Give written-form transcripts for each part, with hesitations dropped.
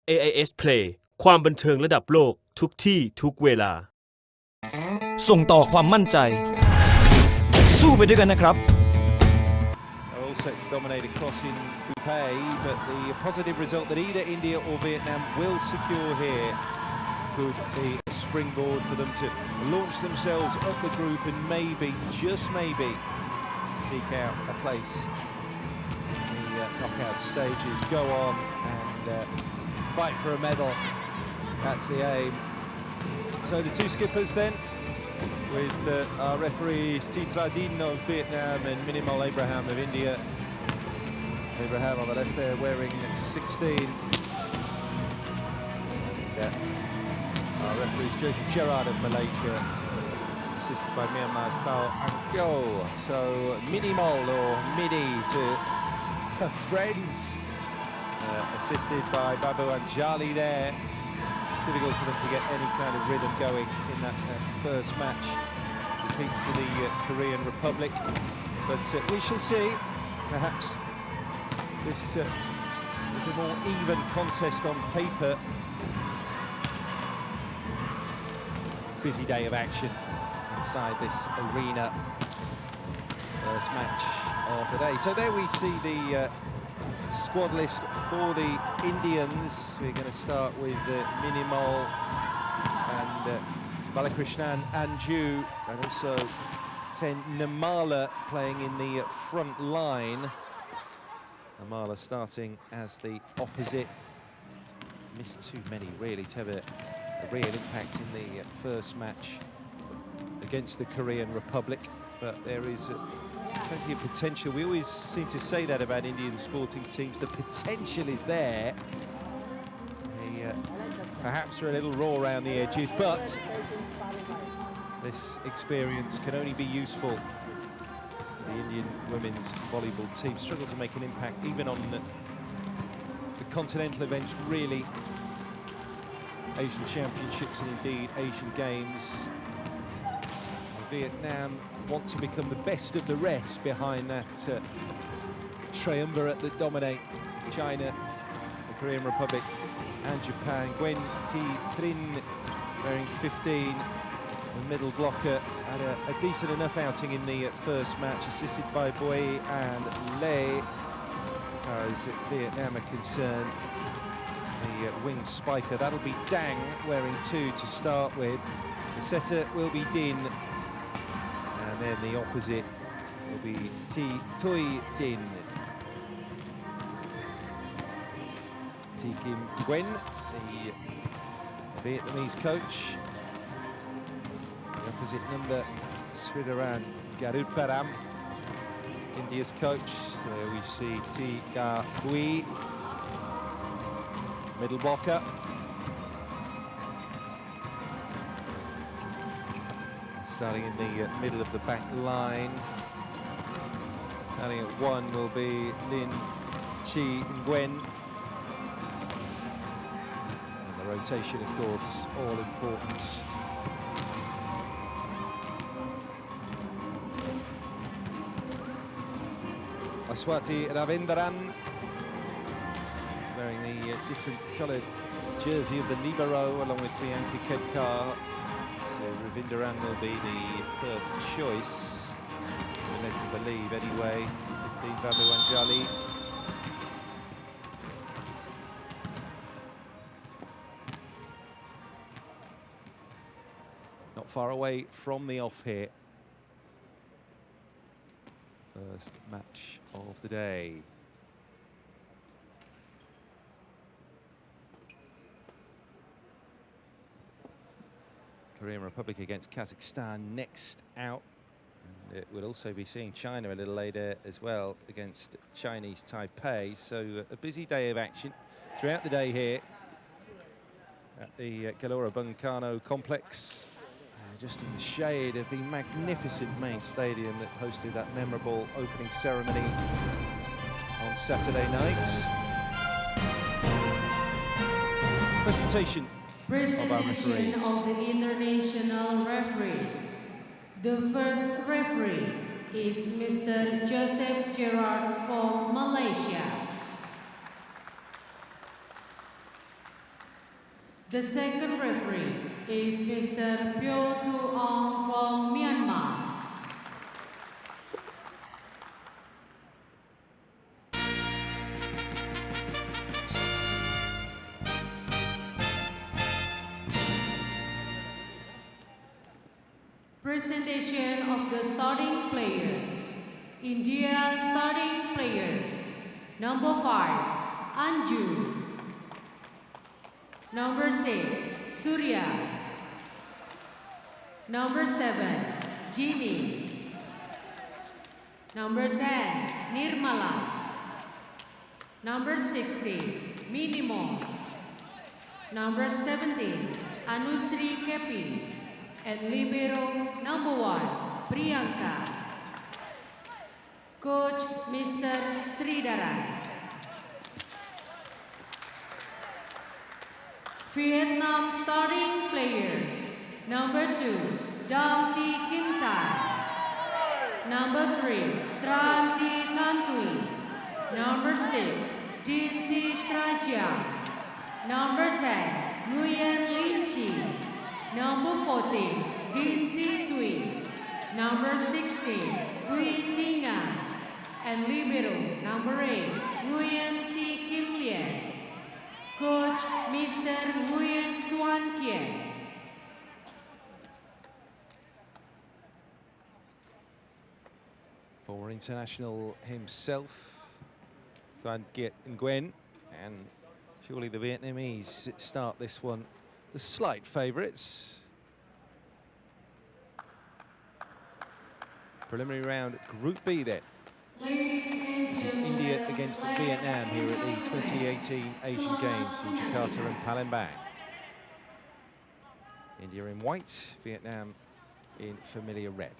AIS Play ความบันเทิงระดับโลกทุกที่ทุกเวลาส่งต่อความมั่นใจสู้ไปด้วยกันนะครับ All set to dominate across in Dubai, but the positive result that either India or Vietnam will secure here could be a springboard for them to launch themselves up the group and maybe, just maybe, seek out a place in the knockout stages. Go on and fight for a medal. That's the aim. So the two skippers then, with our referees Titradin of Vietnam and Minimal Abraham of India. Abraham on the left there wearing 16. And, our referees Joseph Gerard of Malaysia, assisted by Myanmar's Bao Angko. So Minimal or Midi to her friends, assisted by Babu Anjali there. Difficult for them to get any kind of rhythm going in that first match. Defeat to the Korean Republic, but we shall see. Perhaps this is a more even contest on paper. Busy day of action inside this arena. First match of the day. So there we see the squad list for the Indians. We're going to start with Minimal and Balakrishnan Anju, and also Ten Namala playing in the front line. Namala starting as the opposite. Missed too many really to have a real impact in the first match against the Korean Republic, but there is plenty of potential. We always seem to say that about Indian sporting teams. The potential is there. They perhaps are a little raw around the edges, but this experience can only be useful to the Indian women's volleyball team. Struggle to make an impact even on the continental events, really. Asian Championships and indeed Asian Games. Vietnam want to become the best of the rest behind that triumvirate that dominate China, the Korean Republic and Japan. Gwen Thi Trinh wearing 15, the middle blocker, had a decent enough outing in the first match, assisted by Bui and Lei. As far as Vietnam are concerned, the wing spiker, that'll be Dang wearing 2 to start with. The setter will be Din. And then the opposite will be Toi Din. T Kim Gwen, the Vietnamese coach. The opposite number, Sridharan Garudparam, India's coach. So we see T Ga Bui, middle blocker. Starting in the middle of the back line. Starting at 1 will be Lin Chi Nguyen. And the rotation, of course, all important. Aswati Ravindran, wearing the different coloured jersey of the libero along with Priyanka Kedkar. So Ravindaran will be the first choice. We're led to believe anyway. 15 Babu Anjali. Not far away from the off here. First match of the day. Korean Republic against Kazakhstan next out, and we'll also be seeing China a little later as well against Chinese Taipei. So a busy day of action throughout the day here at the Gelora Bung Karno complex, just in the shade of the magnificent main stadium that hosted that memorable opening ceremony on Saturday night. Presentation Presentation of the international referees. The first referee is Mr. Joseph Gerard from Malaysia. The second referee is Mr. Pyo Tu Ong from Myanmar. Presentation of the starting players. India starting players. Number 5, Anju. Number 6, Surya. Number 7, Ginny. Number 10, Nirmala. Number 16, Minimo. Number 17, Anusri Kepi. And libero number 1, Priyanka. Coach Mr. Sridaran. Vietnam starting players. Number 2, Dang Thi Kim Tan. Number 3, Tran Thi Tan Thuy. Number 6, Din Thi Traja. Number 10, Nguyen Lin Chi. Number 14, Din Thi Thuy. Number 16, Huy Tinga. And libero number 8, Nguyen Thi Kim Lien. Coach Mr. Nguyen Tuan Kien. Former international himself, Tuan Kiet Nguyen, and surely the Vietnamese start this one the slight favourites. Preliminary round, Group B then. This is India against Vietnam here at the 2018 Asian Games in Jakarta and Palembang. India in white, Vietnam in familiar red.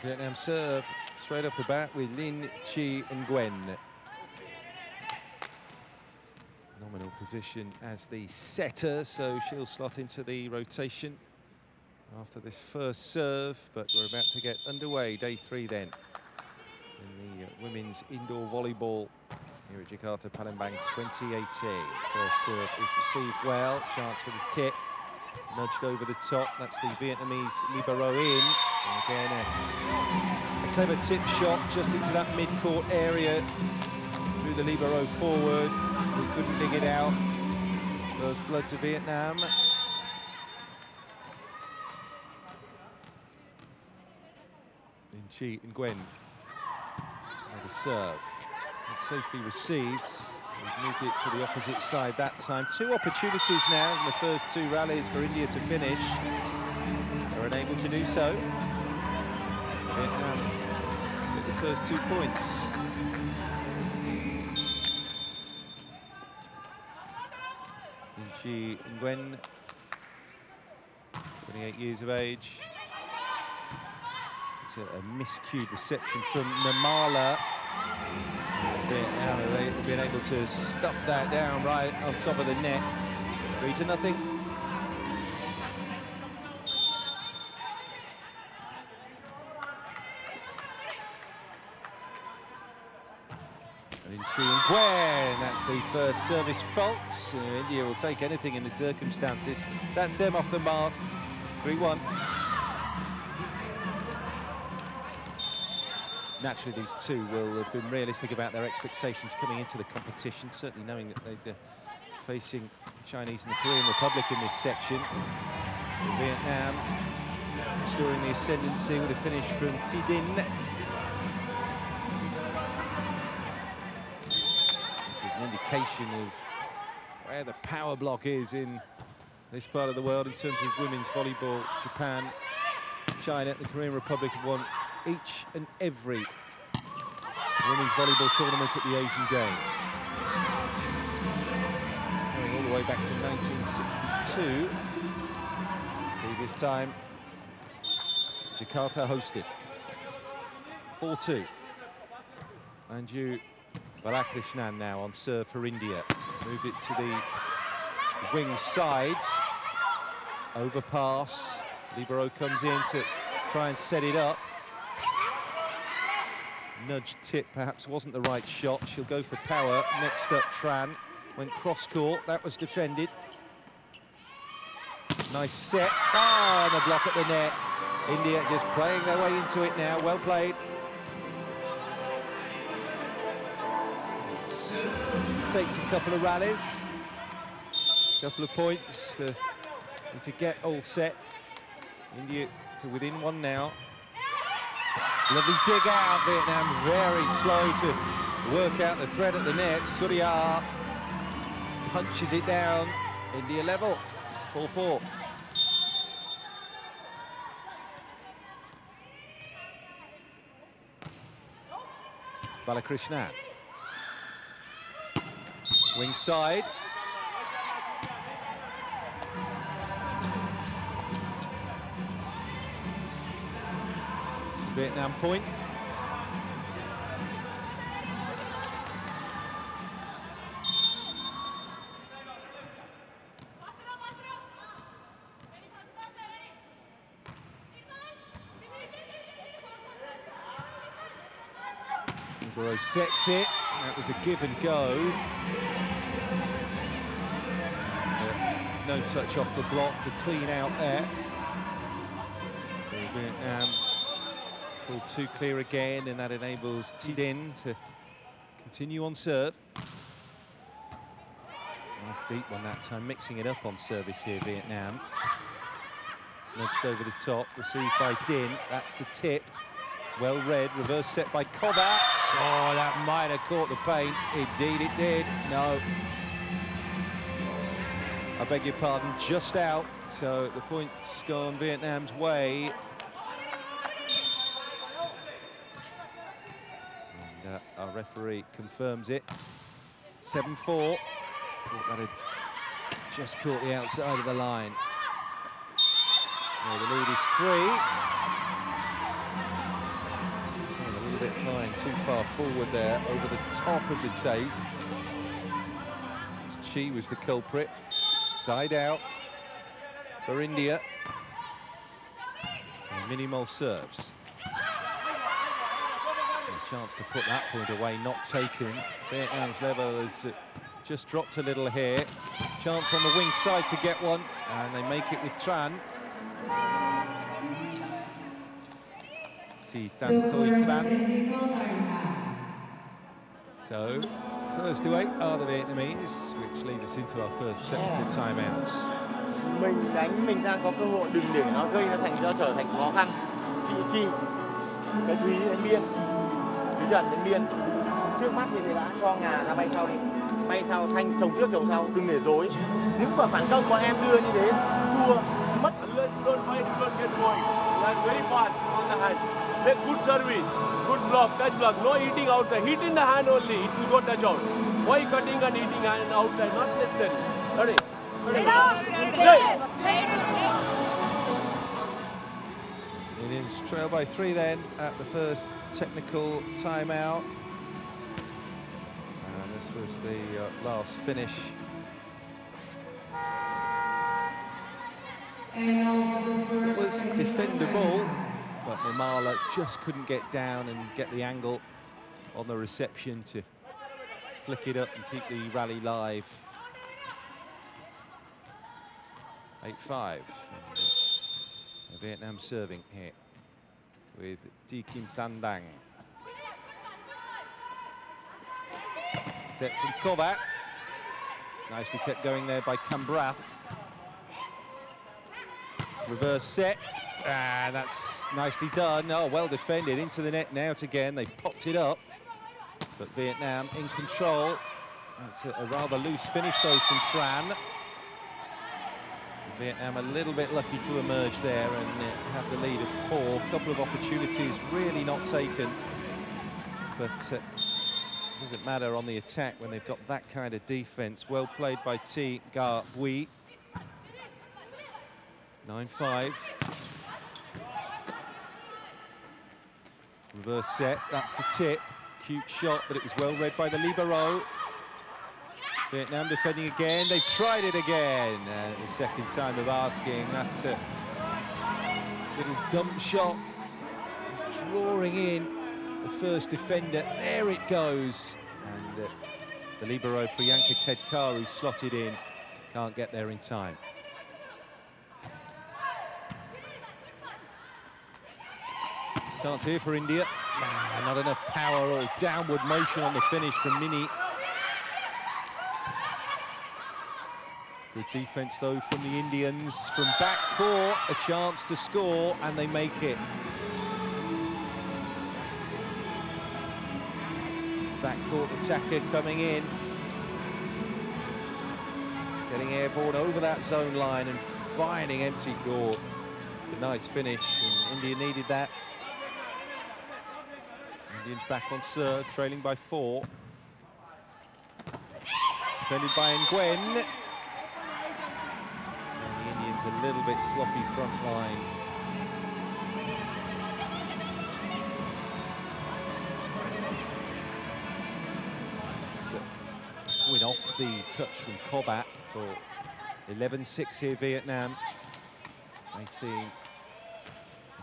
Vietnam serve straight off the bat with Lin Chi Nguyen. Nominal position as the setter, so she'll slot into the rotation after this first serve, but we're about to get underway, day 3 then, in the women's indoor volleyball here at Jakarta Palembang 2018. First serve is received well, chance for the tip, nudged over the top, that's the Vietnamese libero in. And again, a clever tip shot just into that mid-court area, through the libero forward, who couldn't dig it out. First blood to Vietnam. Lin Chi Nguyen, the serve, it's safely received. We've moved it to the opposite side that time. 2 opportunities now in the first 2 rallies for India to finish. They're unable to do so. Vietnam get the first 2 points. Lin Chi Nguyen, 28 years of age. It's a miscued reception from Namala. Vietnam have been able to stuff that down right on top of the net. 3-0. Lin Chi Nguyen, that's the first service fault. India will take anything in the circumstances. That's them off the mark. 3-1. Naturally, these 2 will have been realistic about their expectations coming into the competition, certainly knowing that they're facing Chinese and the Korean Republic in this section. Vietnam restoring the ascendancy with a finish from Thi Dinh. This is an indication of where the power block is in this part of the world in terms of women's volleyball. Japan, China, the Korean Republic have won each and every women's volleyball tournament at the Asian Games. way back to 1962. Previous time, Jakarta hosted. 4-2. Anju Balakrishnan now on serve for India. Moved it to the wing sides. Overpass. Libero comes in to try and set it up. Nudge tip perhaps wasn't the right shot. She'll go for power. Next up, Tran went cross court. That was defended. Nice set. Oh, and a block at the net. India just playing their way into it now. Well played. Takes a couple of rallies. Couple of points to get all set. India to within one now. Lovely dig out, Vietnam very slow to work out the thread at the net. Surya punches it down, India level, 4-4. Balakrishnan. Wing side. Vietnam point. Libero sets it. That was a give and go. No touch off the block, the clean out there. So Vietnam pull too clear again, and that enables Tidin to continue on serve. Nice deep one that time, mixing it up on service here, Vietnam. Nudged over the top, received by Din. That's the tip. Well read, reverse set by Kovacs. Oh, that might have caught the paint. Indeed it did. No. I beg your pardon, just out. So the point's gone Vietnam's way. And our referee confirms it. 7-4. Thought that had just caught the outside of the line. Well, the lead is 3. A little bit behind, too far forward there, over the top of the tape. Chi was the culprit. Side out for India. And Minimal serves. A chance to put that point away, not taken. Vietnam's level has just dropped a little here. Chance on the wing side to get one, and they make it with Tran. So, first to 8 are the Vietnamese, which leads us into our first technical timeout. Mình đánh mình đang có cơ hội, đừng để nó gây nó trở thành khó khăn. Chị Chi, cái Thúy đánh biên, Thúy Trần đánh biên. Trước mắt thì đã cho Ngà ra bay sau đi, bay sau, Thanh chồng trước chồng sau, đừng để dối. Nếu mà phản công bọn em đưa như thế, thua mất. Don't fight, don't get going. Land very fast on the hand. Make good service, good block, touch block. No hitting outside. Hit in the hand only. It will go touch out. Why cutting and hitting hand outside? Not necessary. Ready? Indians trail by 3 then at the first technical timeout. And this was the last finish. It was defendable, but Nirmala just couldn't get down and get the angle on the reception to flick it up and keep the rally live. 8-5. Vietnam serving here with Thi Kim Tan Dang. Set from Kovac. Nicely kept going there by Kambrath. Reverse set. Ah, that's nicely done. Oh, well defended. Into the net now again. They popped it up. But Vietnam in control. That's a rather loose finish, though, from Tran. Vietnam a little bit lucky to emerge there and have the lead of 4. A couple of opportunities really not taken. But Doesn't matter on the attack when they've got that kind of defense. Well played by T. Gar Bui. 9-5. Reverse set, that's the tip. Cute shot, but it was well read by the libero. Vietnam defending again. They've tried it again. The second time of asking. That little dump shot. Just drawing in the first defender. There it goes. And the libero, Priyanka Kedkaru, slotted in. Can't get there in time. Chance here for India. Not enough power or downward motion on the finish from Mini. Good defense though from the Indians. From back court, a chance to score, and they make it. Back court attacker coming in. Getting airborne over that zone line and finding empty court. It's a nice finish, and India needed that. Indians back on serve, trailing by 4. Defended by Nguyen. And the Indians a little bit sloppy front line. Went off the touch from Kobat for 11-6 here, Vietnam. 18.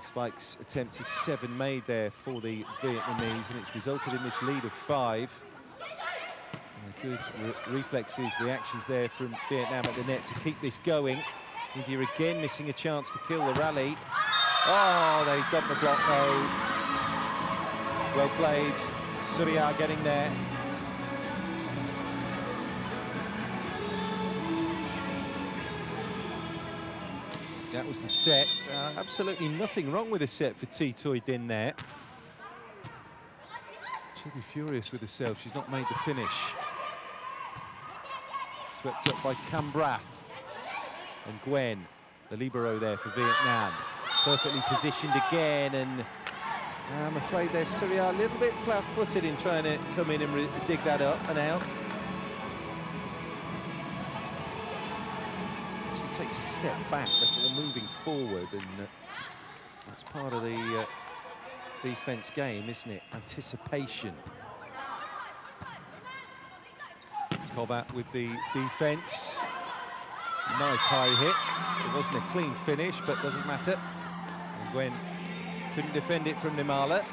Spikes attempted 7 made there for the Vietnamese, and it's resulted in this lead of 5. Good reflexes, reactions there from Vietnam at the net to keep this going. India again missing a chance to kill the rally. Oh, they dumped the block though. Well played. Surya getting there. That was the set. Absolutely nothing wrong with the set for T. Toy Din there. She'll be furious with herself. She's not made the finish. Swept up by Cambrath and Nguyen, the libero there for Vietnam. Perfectly positioned again, and I'm afraid there's Surya a little bit flat-footed in trying to come in and dig that up and out. Takes a step back before moving forward, and that's part of the defense game, isn't it? Anticipation. Kobat with the defense. Nice high hit. It wasn't a clean finish, but doesn't matter. And Gwen couldn't defend it from Nimala.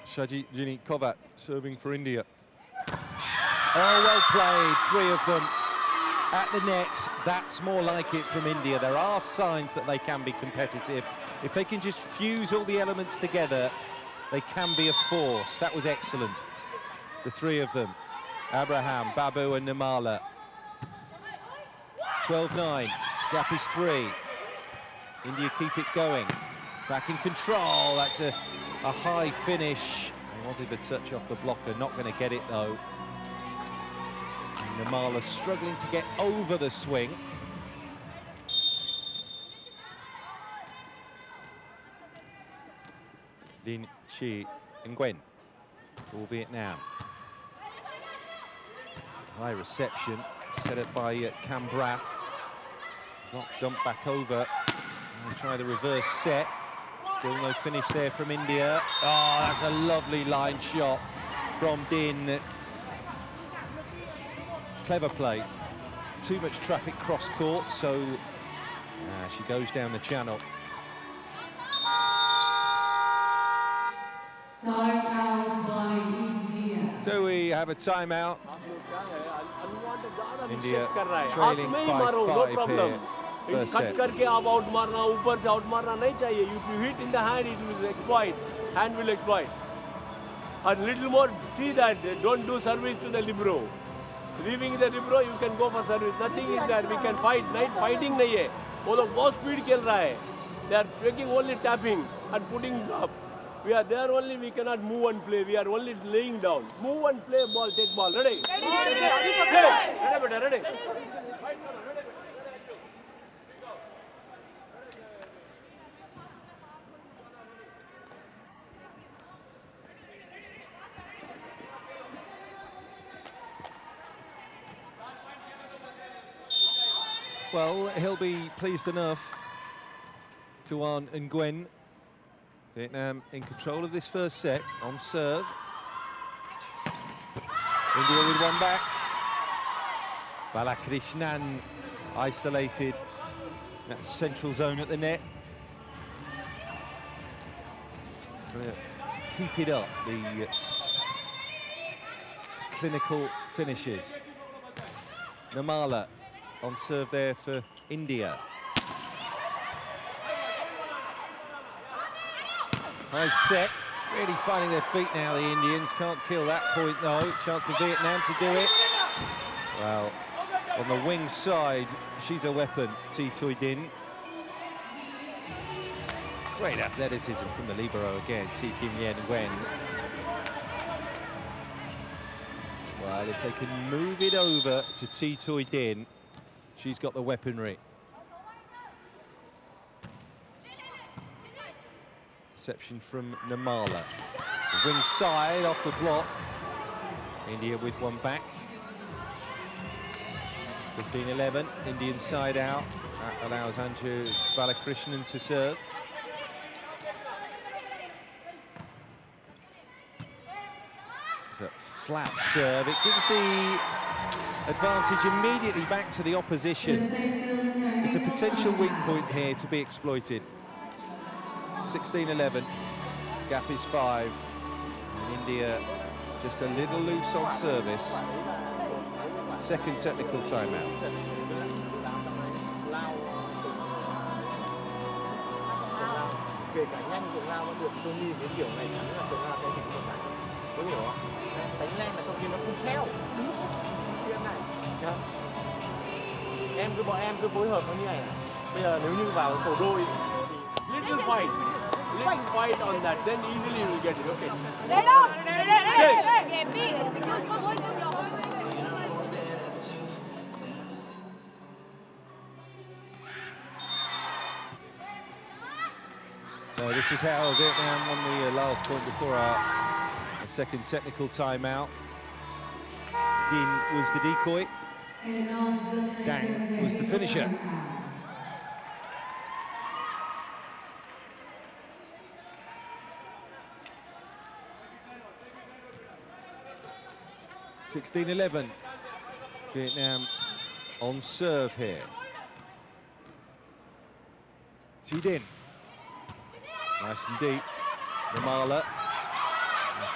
Shajini Kobat serving for India. Oh, well played, 3 of them at the net. That's more like it from India. There are signs that they can be competitive. If they can just fuse all the elements together, they can be a force. That was excellent. The 3 of them, Abraham, Babu and Nimala. 12-9, gap is 3. India keep it going. Back in control, that's a high finish. They wanted the touch off the blocker, not going to get it though. And Nimala struggling to get over the swing. Lin Chi Nguyen for Vietnam. High reception, set up by Cambrath. Not dumped back over. And try the reverse set. Still no finish there from India. Oh, that's a lovely line shot from Din. Clever play. Too much traffic cross court, so she goes down the channel. Timeout by India. So we have a timeout. India trailing by 5 here. Cut करके आप out मारना, ऊपर से out मारना नहीं चाहिए. If you hit in the hand, it will exploit. Hand will exploit. A little more. See that. Don't do service to the libero. Leaving the libero, you can go for service. Nothing is there. We can fight. Night fighting नहीं है. वो लोग बहुत speed खेल रहा है. They are making only tapping and putting up. We are there only, we cannot move and play. We are only laying down. Move and play ball, take ball. Ready? Ready. Well, he'll be pleased enough. Tuan and Gwen. Vietnam in control of this first set on serve. India with one back. Balakrishnan isolated. That central zone at the net. Keep it up, the clinical finishes. Namala on serve there for India. High set, really finding their feet now, the Indians. Can't kill that point though. Chance for Vietnam to do it. Well, on the wing side, she's a weapon, Thi Thuy Dinh. Great athleticism from the libero again, Thi Kim Yen Nguyen. Well, if they can move it over to Thi Thuy Dinh, she's got the weaponry. Reception from Namala. The wing side off the block. India with one back. 15-11, Indian side out. That allows Anju Balakrishnan to serve. It's a flat serve. It gives the advantage immediately back to the opposition. It's a potential weak point here to be exploited. 16-11, gap is 5, and India just a little loose on service. Second technical timeout. Kể cả nhanh Trường Lao vẫn được, tôi nhìn cái kiểu này chắn là Trường Lao sẽ chỉnh một cái. Có hiểu không? Đánh nhanh là trong khi nó không theo. Chuyện này. Bọn em cứ phối hợp nó như này. Bây giờ nếu như vào tổ đôi Little fight on that, then easily you will get it, okay? So this is how Vietnam won the last point before our second technical timeout. Dinh was the decoy. Dang was the finisher. (16-11). Vietnam on serve here. Thi Dinh. Nice and deep. Namala.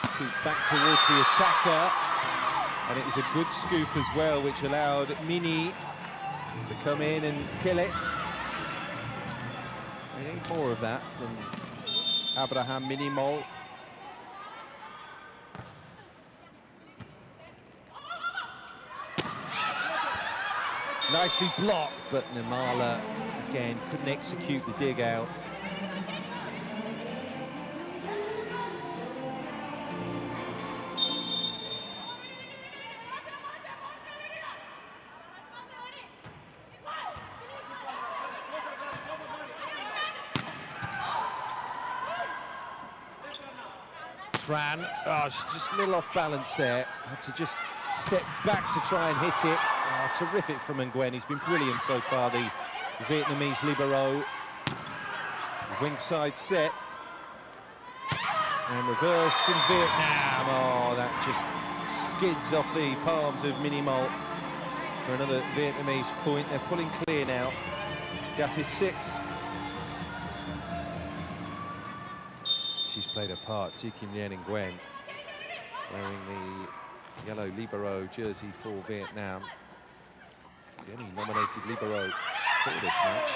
Scoop back towards the attacker. And it was a good scoop as well, which allowed Mini to come in and kill it. We need more of that from Abraham Minimol. Nicely blocked, but Namala, again, couldn't execute the dig out. Tran, she's just a little off balance there. Had to just step back to try and hit it. Terrific from Nguyen. He's been brilliant so far, the Vietnamese libero. Wing side set. And reverse from Vietnam. Oh, that just skids off the palms of Minimol for another Vietnamese point. They're pulling clear now. Gap is 6. She's played a part, Thi Kim Yen Nguyen, wearing the yellow libero jersey for Vietnam. It's the only nominated libero for this match.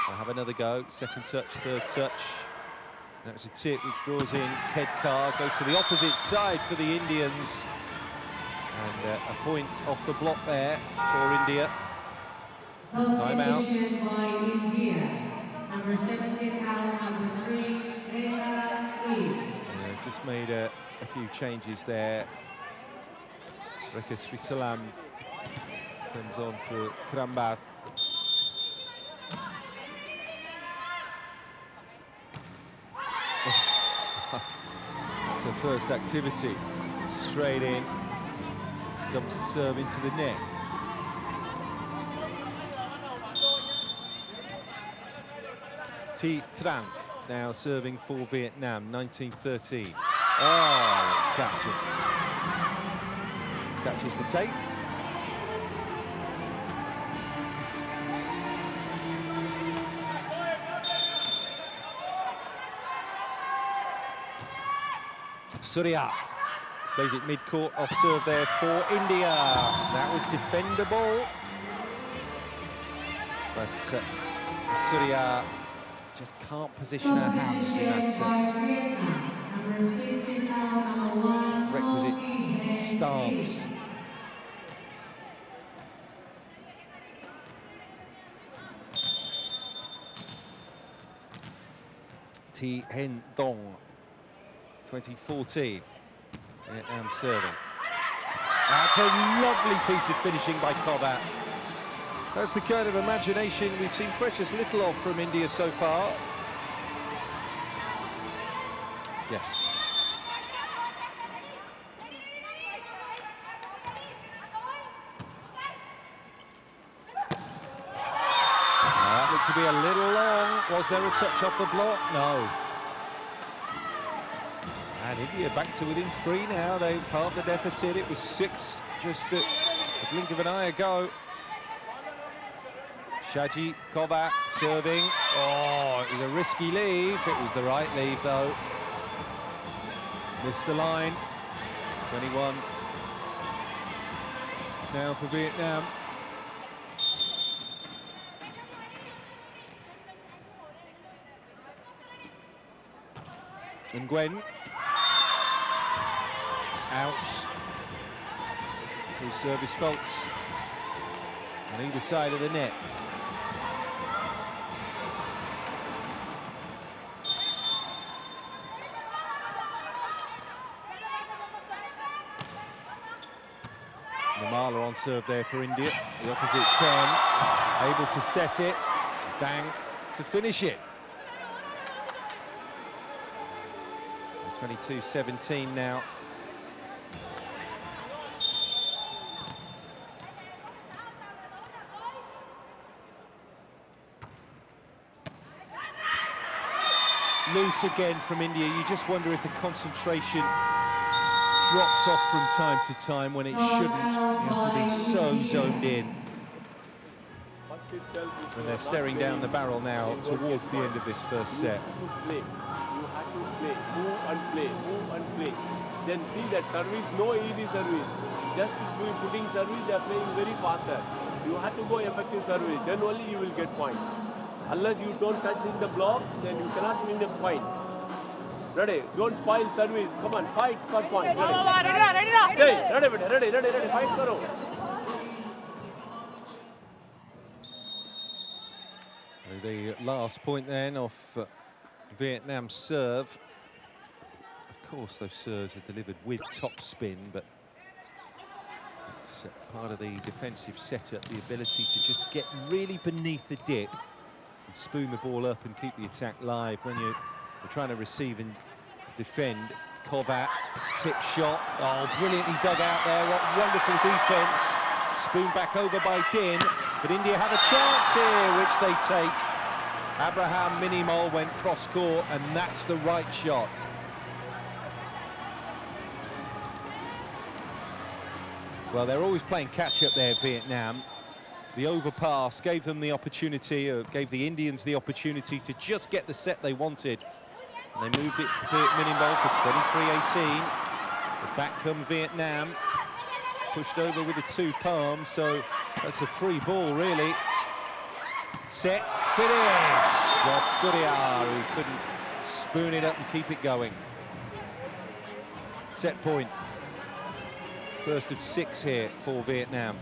They'll have another go. Second touch, third touch. That's a tip which draws in Kedkar, goes to the opposite side for the Indians. And a point off the block there for India. Time out. By India. Number 17 out, number 3, changes there. Reka Srisalam comes on for Krambath. It's her first activity. Straight in, dumps the serve into the net. Thi Tran now serving for Vietnam, 19-13. Oh, catch it. Catches the tape. Surya plays it mid-court, off serve there for India. That was defendable. But Surya just can't position her hands in that requisite stance. Thi Hen Dong, 2014, Vietnam serving. That's a lovely piece of finishing by Kobat. That's the kind of imagination we've seen precious little of from India so far. Yes. That looked to be a little long. Was there a touch off the block? No. And India back to within 3 now. They've halved the deficit. It was 6 just at the blink of an eye ago. Shaji Kobat serving. Oh, it was a risky leave. It was the right leave, though. Missed the line. 21 now for Vietnam. And Nguyen out through service faults on either side of the net. Namala on serve there for India. The opposite turn, able to set it. Dang to finish it. 22-17 now. Loose again from India. You just wonder if the concentration drops off from time to time when it shouldn't. You have to be so zoned in. And they're staring down the barrel now towards the end of this first set. Move and play, move and play. Then see that service, no easy service. Just putting service, they are playing very faster. You have to go effective service, then only you will get point. Unless you don't touch in the block, then you cannot win the point. Ready, don't spoil service. Come on, fight for point. Ready. Say, ready, fight karo. The last point then off Vietnam's serve. Of course, those serves are delivered with top spin, but it's part of the defensive setup, the ability to just get really beneath the dip and spoon the ball up and keep the attack live when you're trying to receive and defend. Kovat, tip shot. Oh, brilliantly dug out there. What wonderful defense. Spooned back over by Din, but India have a chance here, which they take. Abraham Minimol went cross-court, and that's the right shot. Well, they're always playing catch-up there, Vietnam. The overpass gave them the opportunity, or gave the Indians the opportunity to just get the set they wanted. And they moved it to Minimol for 23-18. But back come Vietnam. Pushed over with the 2 palms, so that's a free ball, really. Set, finish of Surya, who couldn't spoon it up and keep it going. Set point. First of 6 here for Vietnam.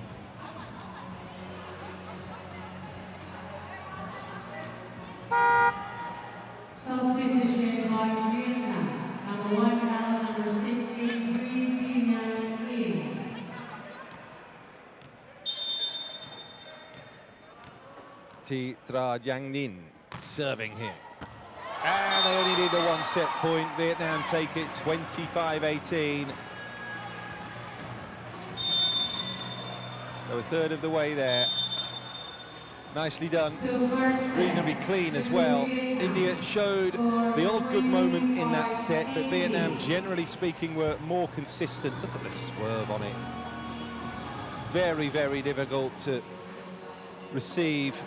Substitution by Vietnam, number 1 out, number 16. Thi Tra Giang Ninh serving here. And they only need the one set point. Vietnam take it 25-18. So a third of the way there. Nicely done. Reasonably clean as well. India showed the odd good moment in that set, but Vietnam, generally speaking, were more consistent. Look at the swerve on it. Very, very difficult to receive.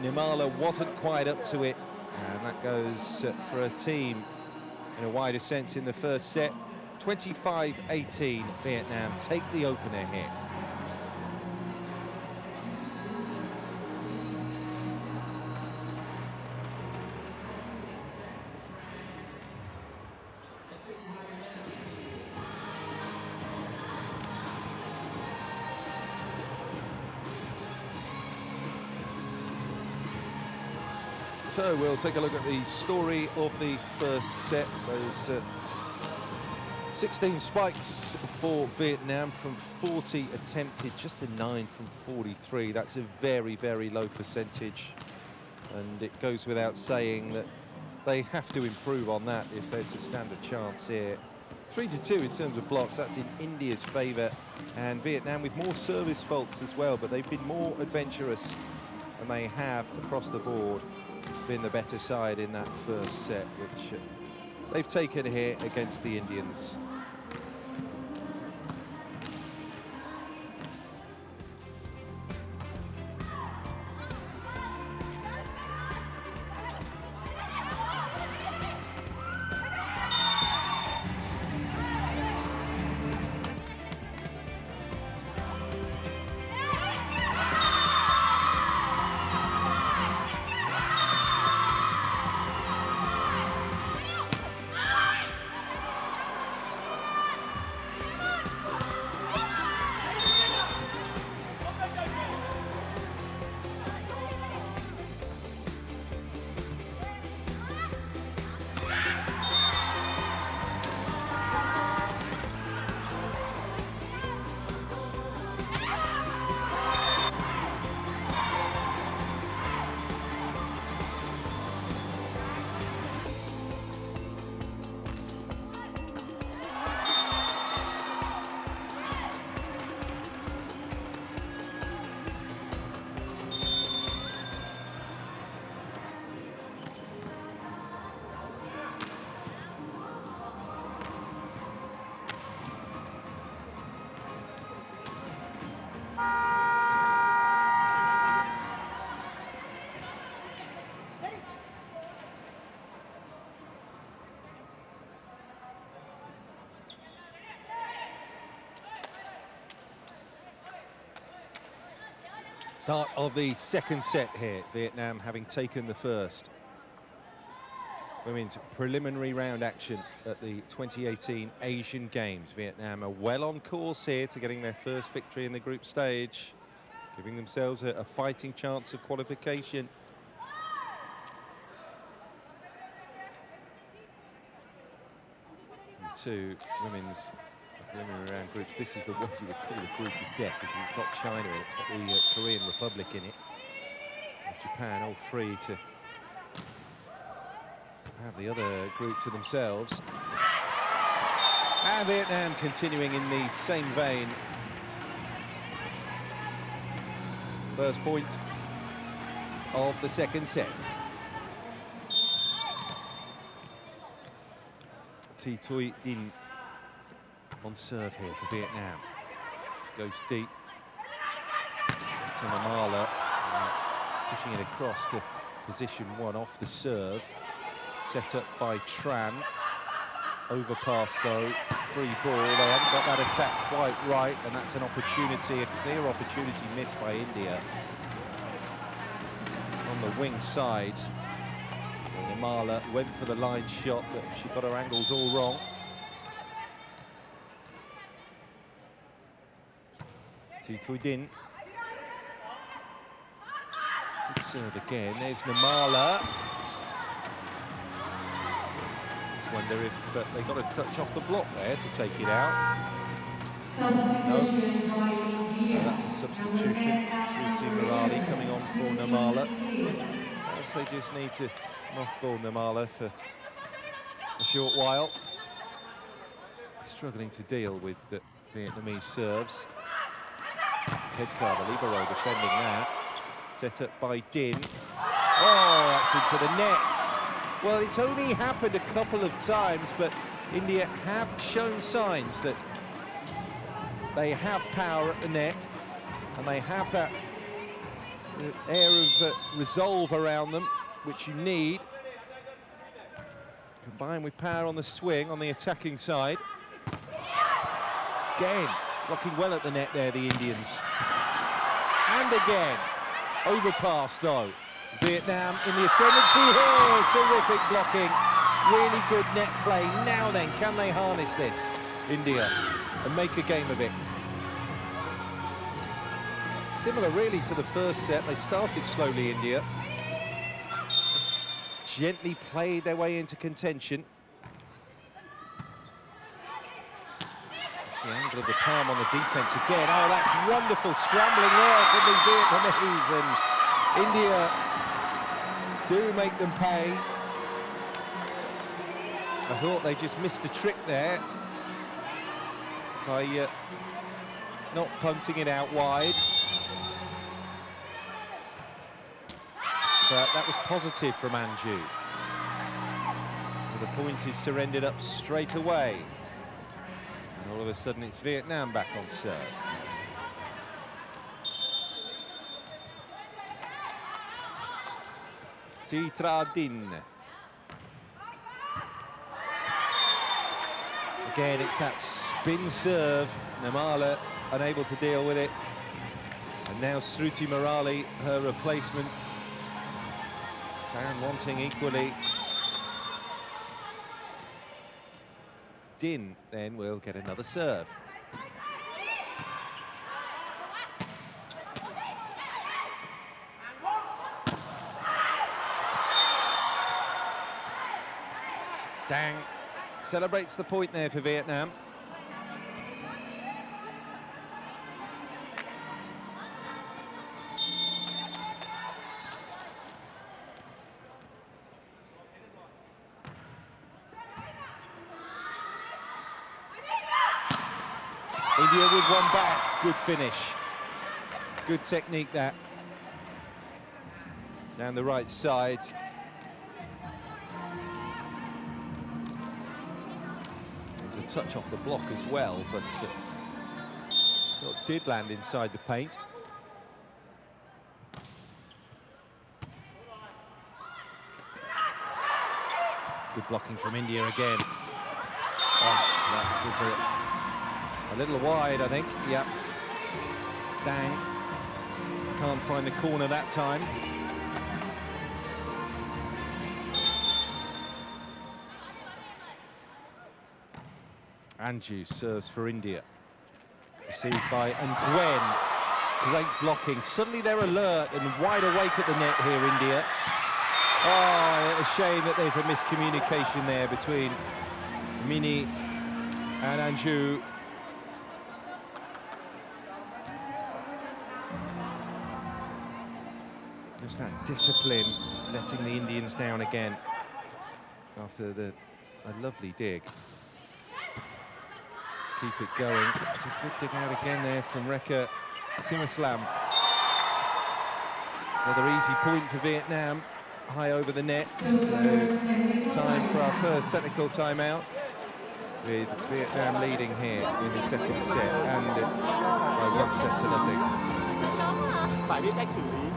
Nimala wasn't quite up to it, and that goes for a team in a wider sense in the first set. 25-18, Vietnam take the opener here. So we'll take a look at the story of the first set. Those 16 spikes for Vietnam from 40 attempted, just a 9 from 43. That's a very, very low percentage. And it goes without saying that they have to improve on that if they're to stand a chance here. 3-2 in terms of blocks, that's in India's favour. And Vietnam with more service faults as well, but they've been more adventurous, and they have, across the board, been the better side in that first set, which they've taken here against the Indians. Start of the second set here, Vietnam having taken the first. Women's preliminary round action at the 2018 Asian Games. Vietnam are well on course here to getting their first victory in the group stage, giving themselves a fighting chance of qualification. And two women's preliminary round groups. This is the what you would call a group of death, because it's got China in it, it's got the Korean Republic in it. With Japan all free to have the other group to themselves. And Vietnam continuing in the same vein. First point of the second set. Thi Thuy Dinh on serve here for Vietnam. Goes deep to Nimala, pushing it across to position one off the serve. Set up by Tran. Overpass though, free ball. They haven't got that attack quite right, and that's an opportunity, a clear opportunity missed by India. On the wing side, Nimala went for the line shot, but she got her angles all wrong. Thi Thuy Dinh. Good serve again. There's Nimala. Just wonder if they got a touch off the block there to take it out. Substitution by India. That's a substitution. Sruti Murali coming on for Namala. Perhaps they just need to mothball Namala for a short while. Struggling to deal with the Vietnamese serves. It's Kedkar, the libero, defending that. Set up by Din. Oh, that's into the net. Well, it's only happened a couple of times, but India have shown signs that they have power at the net, and they have that air of resolve around them, which you need, combined with power on the swing on the attacking side. Again, blocking well at the net there, the Indians. And again, overpass though. Vietnam in the ascendancy here, terrific blocking, really good net play. Now then, can they harness this, India, and make a game of it? Similar really to the first set, they started slowly, India. Gently played their way into contention. The angle of the palm on the defence again. Oh, that's wonderful scrambling there from the Vietnamese, and India do make them pay. I thought they just missed a trick there by not punting it out wide. But that was positive from Anju. The point is surrendered up straight away. And all of a sudden it's Vietnam back on serve. Titra Din. Again, it's that spin serve. Namala unable to deal with it. And now Sruti Murali, her replacement, fan wanting equally. Din then will get another serve. Dang celebrates the point there for Vietnam. India with one back, good finish. Good technique that. Down the right side. There's a touch off the block as well, but did land inside the paint. Good blocking from India again. Oh, that was a little wide, I think. Yeah. Dang. Can't find the corner that time. Anju serves for India. Received by Nguyen. Great blocking. Suddenly they're alert and wide awake at the net here, India. Oh, a shame that there's a miscommunication there between Mini and Anju. Just that discipline letting the Indians down again after a lovely dig. Keep it going. It's a good dig out again there from Rekha Simaslam. Another easy point for Vietnam, high over the net. So time for our first technical timeout, with Vietnam leading here in the second set and by 1 set to nothing. Phải biết cách xử lý,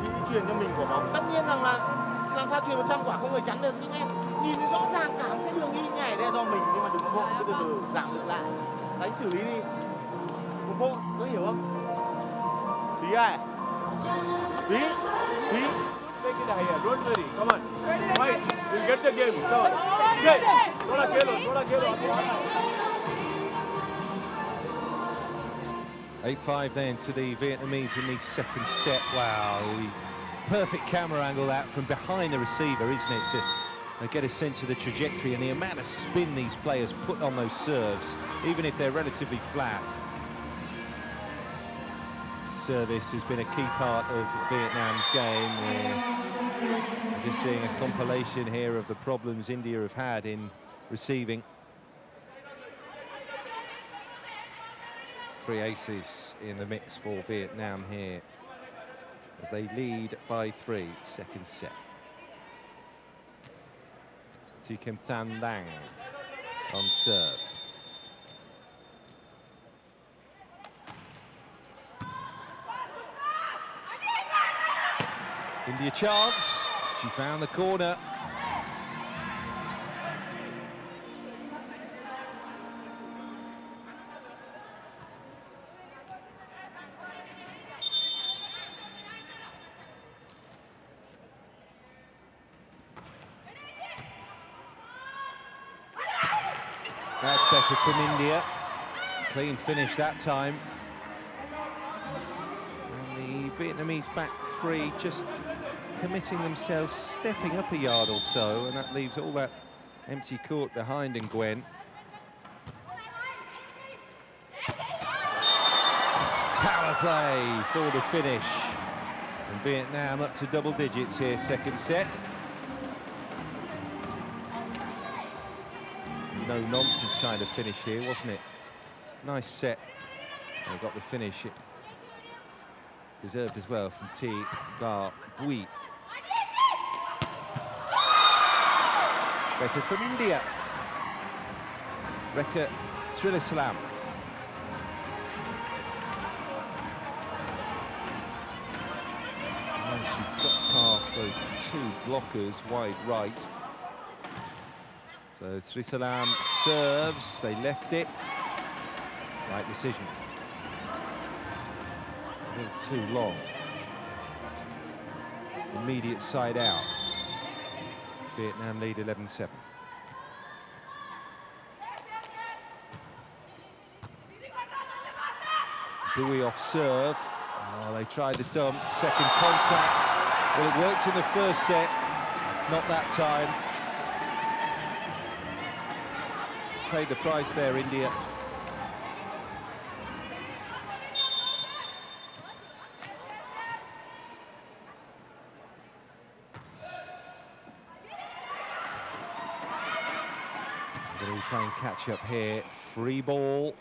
chỉ truyền cho mình quả bóng. Tất nhiên rằng là làm sao truyền 100 quả không người chắn được, nhưng em nhìn thấy rõ ràng cả cái đường đi nhảy đây do mình, nhưng mà đừng có cứ từ từ giảm ngược lại, đánh xử lý đi. Một phút, có hiểu không? Tí à? Tí. Take it here, don't worry, come on. Fight, we'll get the game, come on. Jay, thoda khelo. 8-5 then to the Vietnamese in the second set. Wow, perfect camera angle that from behind the receiver, isn't it? To get a sense of the trajectory and the amount of spin these players put on those serves, even if they're relatively flat. service has been a key part of Vietnam's game. We're just seeing a compilation here of the problems India have had in receiving. 3 aces in the mix for Vietnam here as they lead by 3, second set. To Kim Tan Lang on serve. India chance, she found the corner. That's better from India. Clean finish that time. And the Vietnamese back 3 just committing themselves, stepping up a yard or so, and that leaves all that empty court behind in Nguyen. Power play for the finish. And Vietnam up to double digits here, second set. No-nonsense kind of finish here, wasn't it? Nice set. They got the finish. It deserved as well from T. Gar Bui. Better from India. Rekha Srilasalam. And she got past those 2 blockers wide right. So Srisalam serves, they left it. Right decision. A little too long. Immediate side out. Vietnam lead 11-7. Bui off serve. Oh, they tried the dump, second contact. Well, it worked in the first set, not that time. Paid the price there, India. Going to be playing catch-up here. Free ball.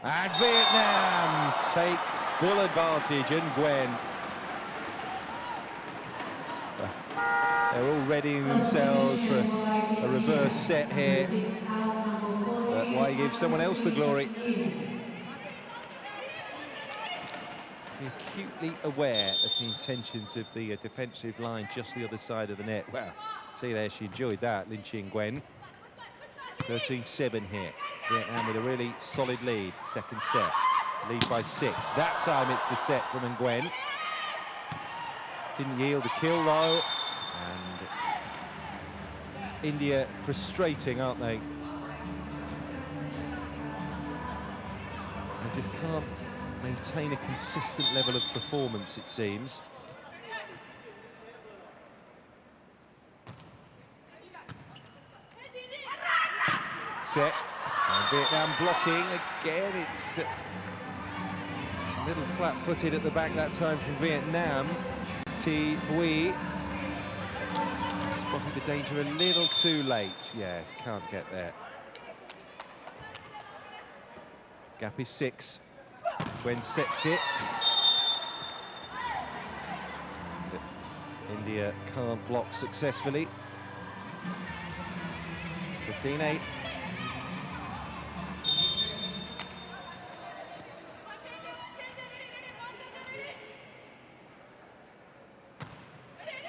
And Vietnam take full advantage, and Nguyen. They're all readying themselves for a reverse set here. But why give someone else the glory? Be acutely aware of the intentions of the defensive line just the other side of the net. Well, see there, she enjoyed that, Lin Ching Nguyen. 13-7 here. Vietnam with a really solid lead. Second set. Lead by 6. That time it's the set from Nguyen. Didn't yield the kill though. And India frustrating, aren't they? They just can't maintain a consistent level of performance, it seems. Set. And Vietnam blocking again. It's a little flat-footed at the back that time from Vietnam. T. Bui spotted the danger a little too late. Yeah, can't get there. Gap is 6. Nguyen sets it. But India can't block successfully. 15-8.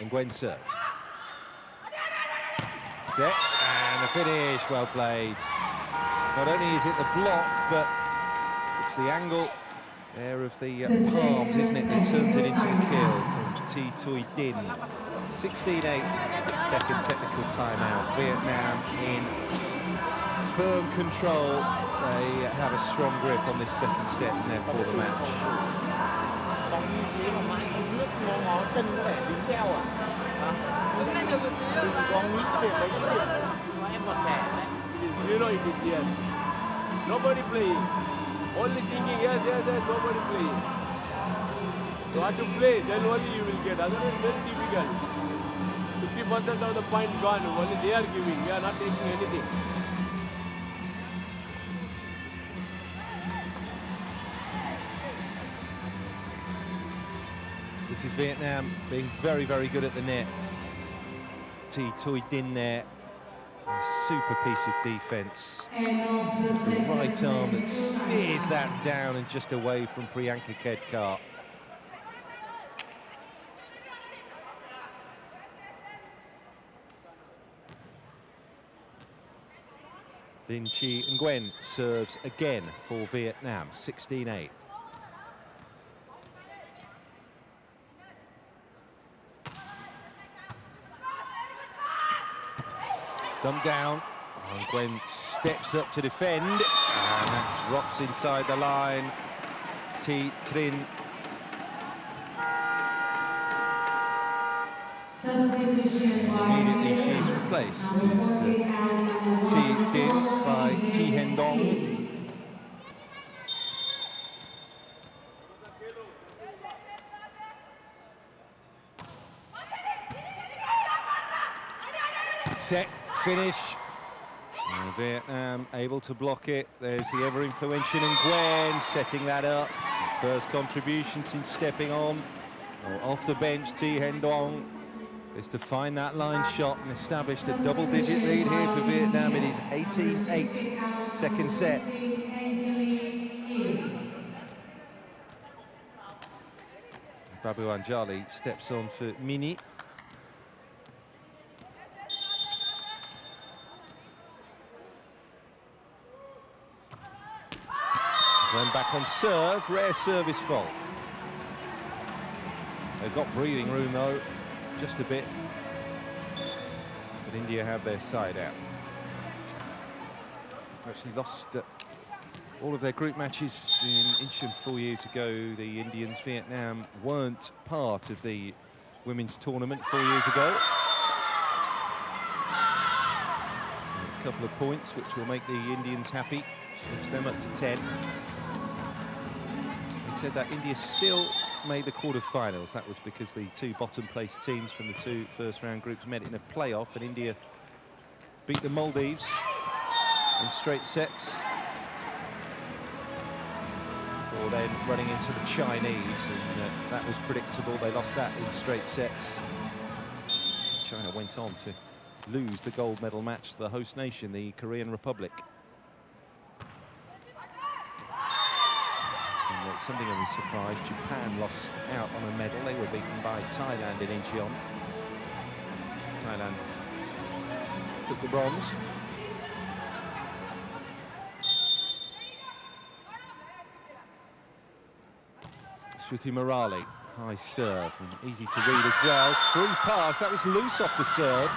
And Nguyen serves. Set, and the finish, well played. Not only is it the block, but it's the angle there of the palms, isn't it, that turns it into the kill from T. Tui Din. 16-8, second technical timeout. Vietnam in firm control. They have a strong grip on this second set and therefore the match. Nobody playing. Only thinking, yes, nobody playing. You have to play, then only you will get. Otherwise, very difficult. 50% of the point gone. Only they are giving. We are not taking anything. This is Vietnam being very, very good at the net. T Toi Din there. A super piece of defence. The right arm that steers that down and just away from Priyanka Kedkar. Linh Chi Nguyen serves again for Vietnam, 16-8. Dumped down, and Nguyen steps up to defend, and that drops inside the line. Thi Trinh. Immediately she's replaced. It's Thi Din by Thi Hen Dong. Set, finish. And Vietnam able to block it. There's the ever-influential Nguyen setting that up. First contribution since stepping on. Off the bench, Thi Hen Dong is to find that line shot and establish the double-digit lead here for Vietnam. It is 18-8, second set. Babu Anjali steps on for Mini. Going back on serve, rare service fault. They've got breathing room though, just a bit. But India have their side out. Actually lost all of their group matches in Incheon 4 years ago. The Indians, Vietnam, weren't part of the women's tournament 4 years ago. A couple of points which will make the Indians happy, lifts them up to 10. Said that India still made the quarter-finals. That was because the two bottom-placed teams from the two first-round groups met in a playoff, and India beat the Maldives in straight sets before then running into the Chinese, and that was predictable. They lost that in straight sets. China went on to lose the gold medal match to the host nation, the Korean Republic. Something of a surprise, Japan lost out on a medal. They were beaten by Thailand in Incheon. Thailand took the bronze. Shruti Murali, high serve, and easy to read as well. Free pass, that was loose off the serve.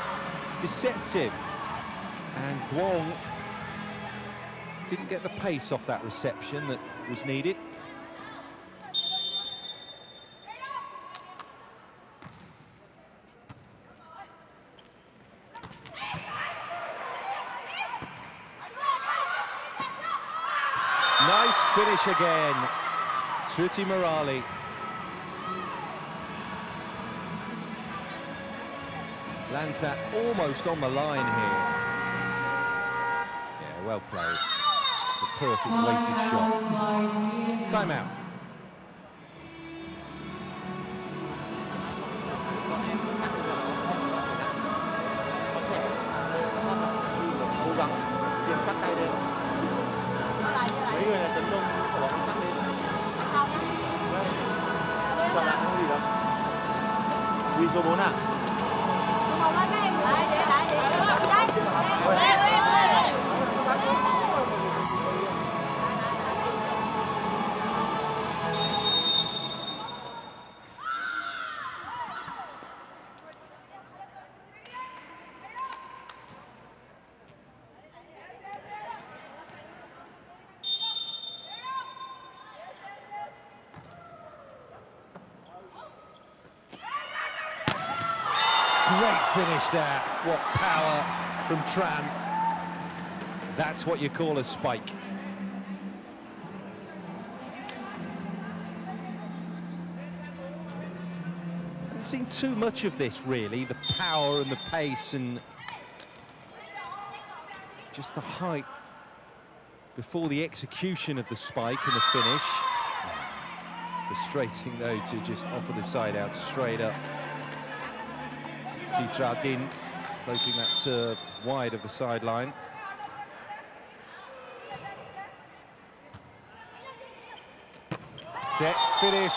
Deceptive. And Duong didn't get the pace off that reception that was needed. Nice finish again, Shruti Murali. Lands that almost on the line here. Yeah, well played. The perfect weighted shot. Time out. Mấy người là tấn công của bóng chắc lên. Chọn lại không gì đâu. Quy số 4 à? Màu lên các em. Đây. Great finish there. What power from Tran. That's what you call a spike. haven't seen too much of this, really. The power and the pace and just the height before the execution of the spike and the finish. Frustrating, though, to just offer the side out straight up. Titradin floating that serve wide of the sideline. Set, finish.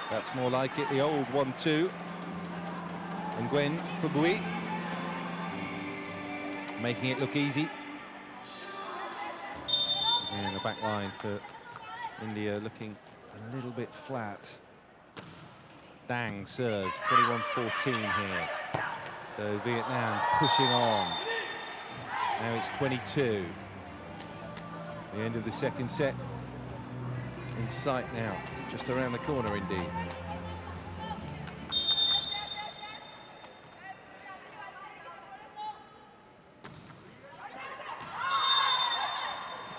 That's more like it, the old 1-2. And Gwen for Bui. Making it look easy. And the back line for India looking a little bit flat. Dang serves, 21-14 here. So Vietnam pushing on. Now it's 22. The end of the second set in sight now, just around the corner indeed.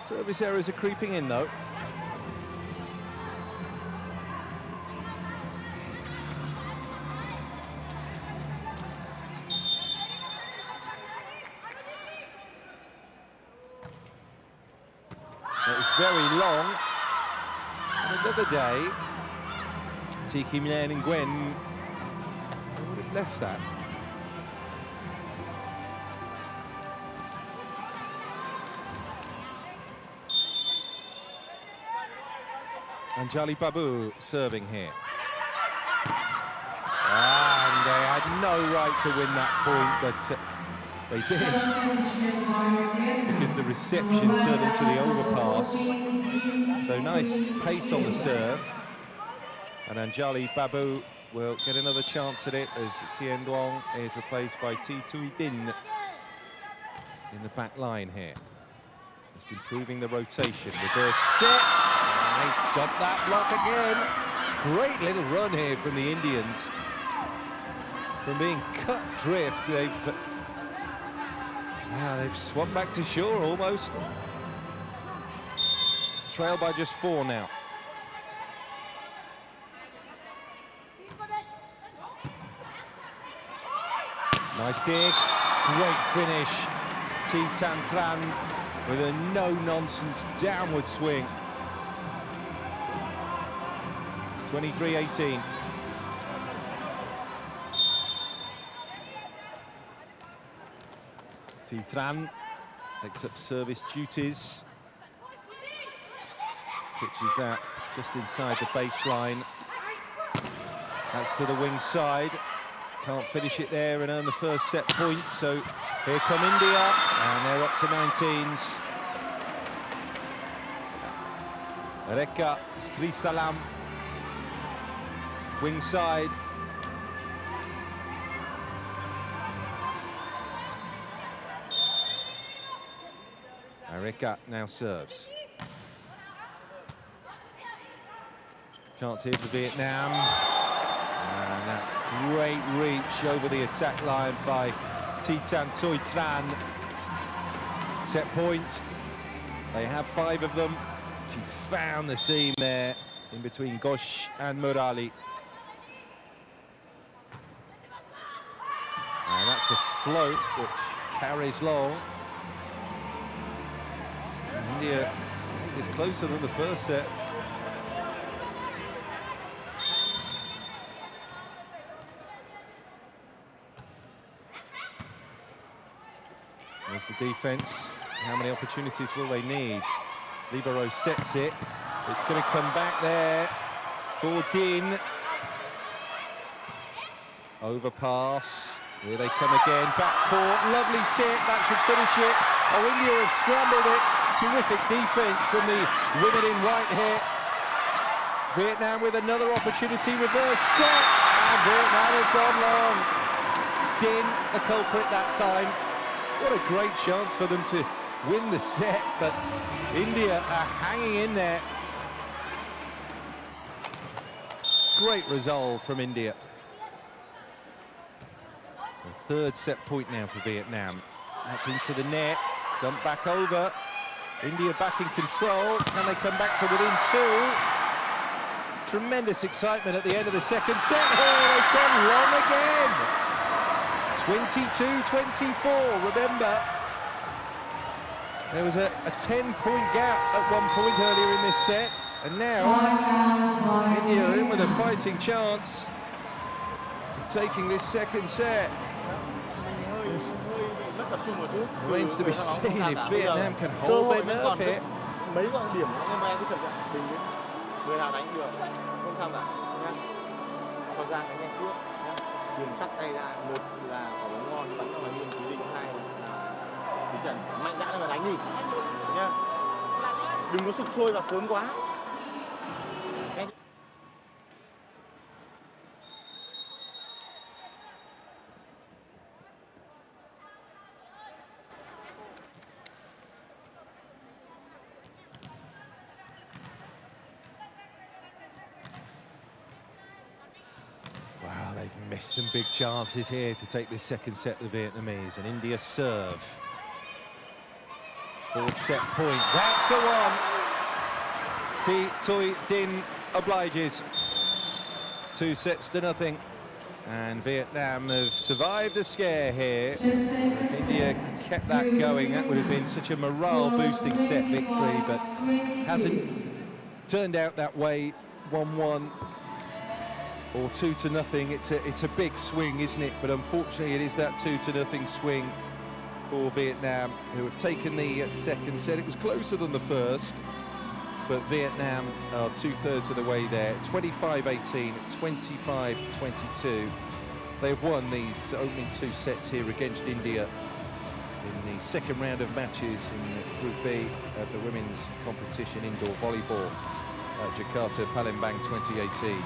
Service errors are creeping in though. It was very long. Another day, Tiki Mien and Gwen would have left that. And Jali Babu serving here. And they had no right to win that point, but they did. Because the reception turned into the overpass. So nice pace on the serve. And Anjali Babu will get another chance at it as Tien Duong is replaced by Thi Tui Din in the back line here. Just improving the rotation. Reverse set. And they jump that block again. Great little run here from the Indians. From being cut drift, they've swung back to shore almost. Trail by just 4 now. Nice dig, great finish. Thi Tan Tran with a no-nonsense downward swing. 23-18. Thi Tran takes up service duties. Pitches that just inside the baseline. That's to the wing side. Can't finish it there and earn the first set point, so here come India, and they're up to 19s. Rekha Srisalam, wing side. Rekha now serves. Chance here for Vietnam. And that great reach over the attack line by Thi Tan Toi Tran. Set point. They have 5 of them. She found the seam there in between Ghosh and Murali. And that's a float which carries long. India is closer than the first set. There's the defense. How many opportunities will they need? Libero sets it. It's going to come back there for Din. Overpass. Here they come again. Backcourt. Lovely tip. That should finish it. Oh, India have scrambled it. Terrific defense from the women in white here. Vietnam with another opportunity. Reverse set. And Vietnam have gone long. Din, the culprit that time. What a great chance for them to win the set, but India are hanging in there. Great resolve from India. And 3rd set point now for Vietnam. That's into the net, dump back over. India back in control. Can they come back to within 2? tremendous excitement at the end of the second set. Oh, they've gone long again. 22-24, remember. There was a 10-point gap at one point earlier in this set, and now India are in with a fighting chance of taking this second set. Remains to be seen if Vietnam can hold their nerve here. Mấy con điểm nhưng mà em cứ chậm chậm bình tĩnh, người nào đánh được không sao cả nhá, cho ra cái nhanh trước nhá, chuyền chắc tay ra, một là quả bóng ngon bắn vào nghiêng quyết định, hai là Lý Trần mạnh dạn mà đánh đi nhá, đừng có sụp sôi và sớm quá. Wow, they've missed some big chances here to take this second set, the Vietnamese. And India serve. Fourth set point, that's the one. Thi Thuy Dinh obliges. 2-0. And Vietnam have survived the scare here. If India kept that going, that would have been such a morale-boosting set victory, but hasn't turned out that way. 1-1 or 2-0. It's a big swing, isn't it? But unfortunately, it is that 2-0 swing for Vietnam, who have taken the second set. It was closer than the first, but Vietnam are 2/3 of the way there. 25-18, 25-22. They've won these opening two sets here against India in the second round of matches in Group B of the women's competition indoor volleyball at Jakarta Palembang 2018.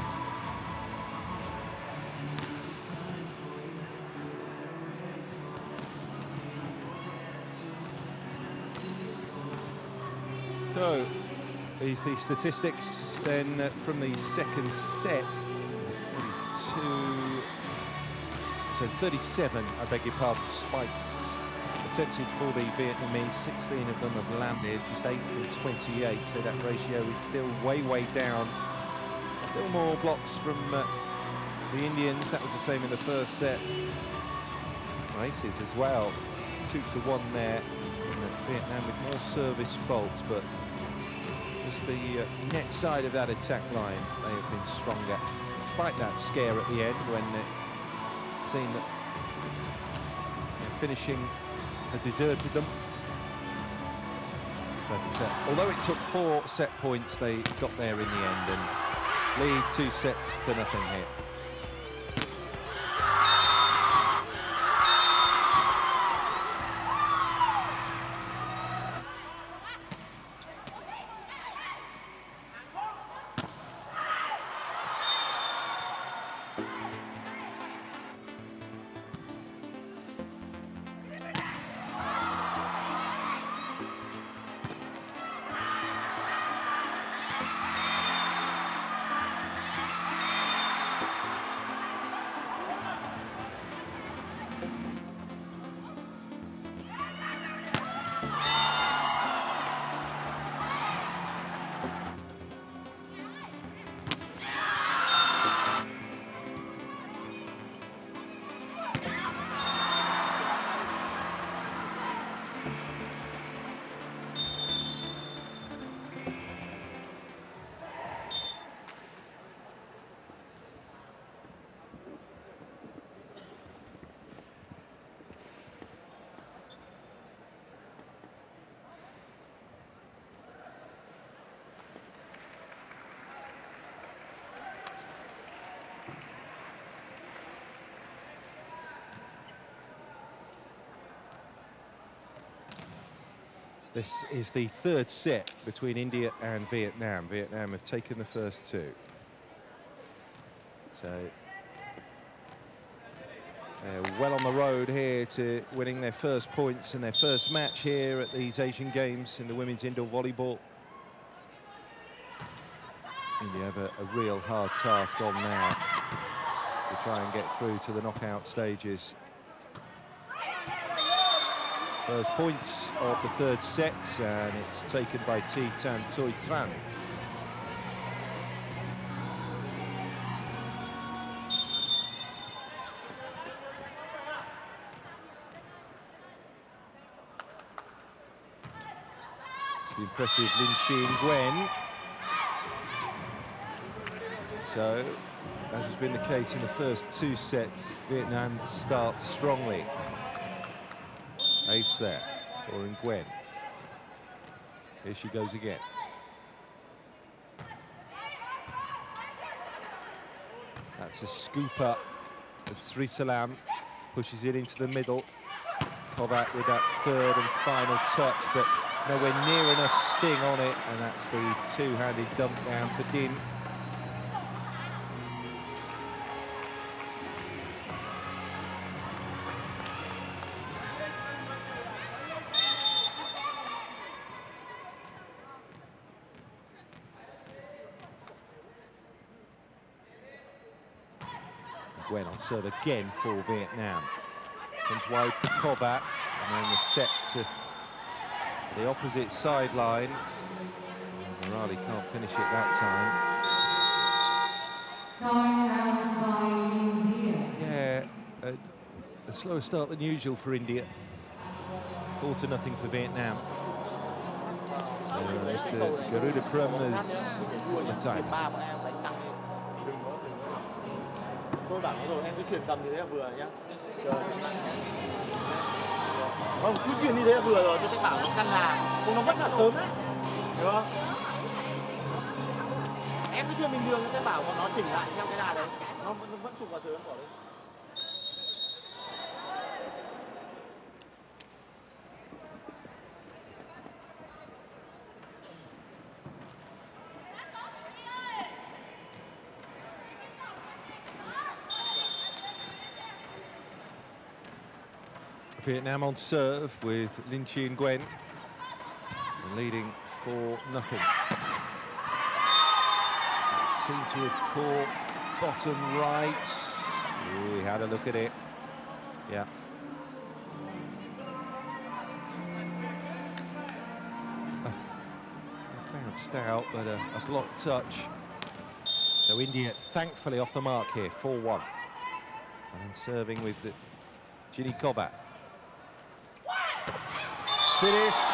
So, these the statistics then from the second set. 37, I beg your pardon, spikes attempted for the Vietnamese. 16 of them have landed, just 8 from 28, so that ratio is still way down. Still more blocks from the Indians. That was the same in the first set. Aces as well, 2-1 there. Vietnam with more service faults, but just the net side of that attack line, they have been stronger, despite that scare at the end when it seemed that finishing had deserted them. But although it took 4 set points, they got there in the end and lead 2-0 here. This is the third set between India and Vietnam. Vietnam have taken the first 2. So they're well on the road here to winning their first points in their first match here at these Asian Games in the women's indoor volleyball. India have a real hard task on now to try and get through to the knockout stages. First points of the third set, and it's taken by Thi Thuy Tran. the impressive Lin Chi and Gwen. So, as has been the case in the first two sets, Vietnam starts strongly. Ace there for Nguyen. Here she goes again. That's a scoop up as Srisalam pushes it into the middle. Kovac with that third and final touch, but nowhere near enough sting on it, and that's the two-handed dump down for Din. Gwen on serve again for Vietnam. Comes wide for Kovac, and then the set to the opposite sideline. Morali can't finish it that time. Time out by India. Yeah, a slower start than usual for India. 4-0 for Vietnam. So Garuda Prama's the time. Tôi bảo rồi em cứ chuyển tầm như thế là vừa nhá. Không, cứ chuyển như thế là vừa rồi, tôi sẽ bảo nó căn là không, nó vẫn là sớm đấy, hiểu không? Em cứ chuyển bình thường, nó sẽ bảo bọn nó chỉnh lại theo cái đà đấy, nó vẫn sụp vào sớm bỏ đấy. Vietnam on serve with Lin Chi and Gwen, and leading 4-0. Seem to have caught bottom right. Ooh, we had a look at it. Yeah. Bounced out, but a blocked touch. So India thankfully off the mark here, 4-1. And then serving with Ginny Kovac. Finished.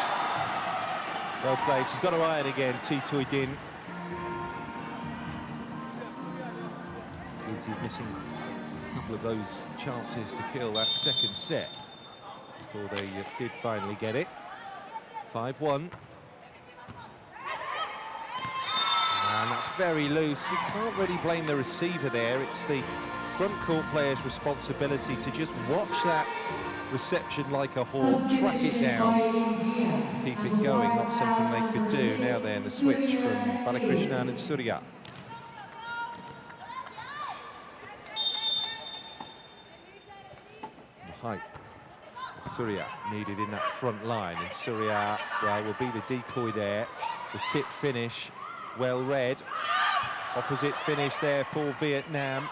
Well played. She's got her iron again, T-Tui Din. Beauty missing a couple of those chances to kill that second set before they did finally get it. 5-1. And that's very loose. You can't really blame the receiver there. It's the front court player's responsibility to just watch that reception like a hawk, track it down, keep it going. Not something they could do. Now then, the switch from Balakrishnan and Surya. The height of Surya needed in that front line, and Surya, well, will be the decoy there. The tip finish, well read. Opposite finish there for Vietnam.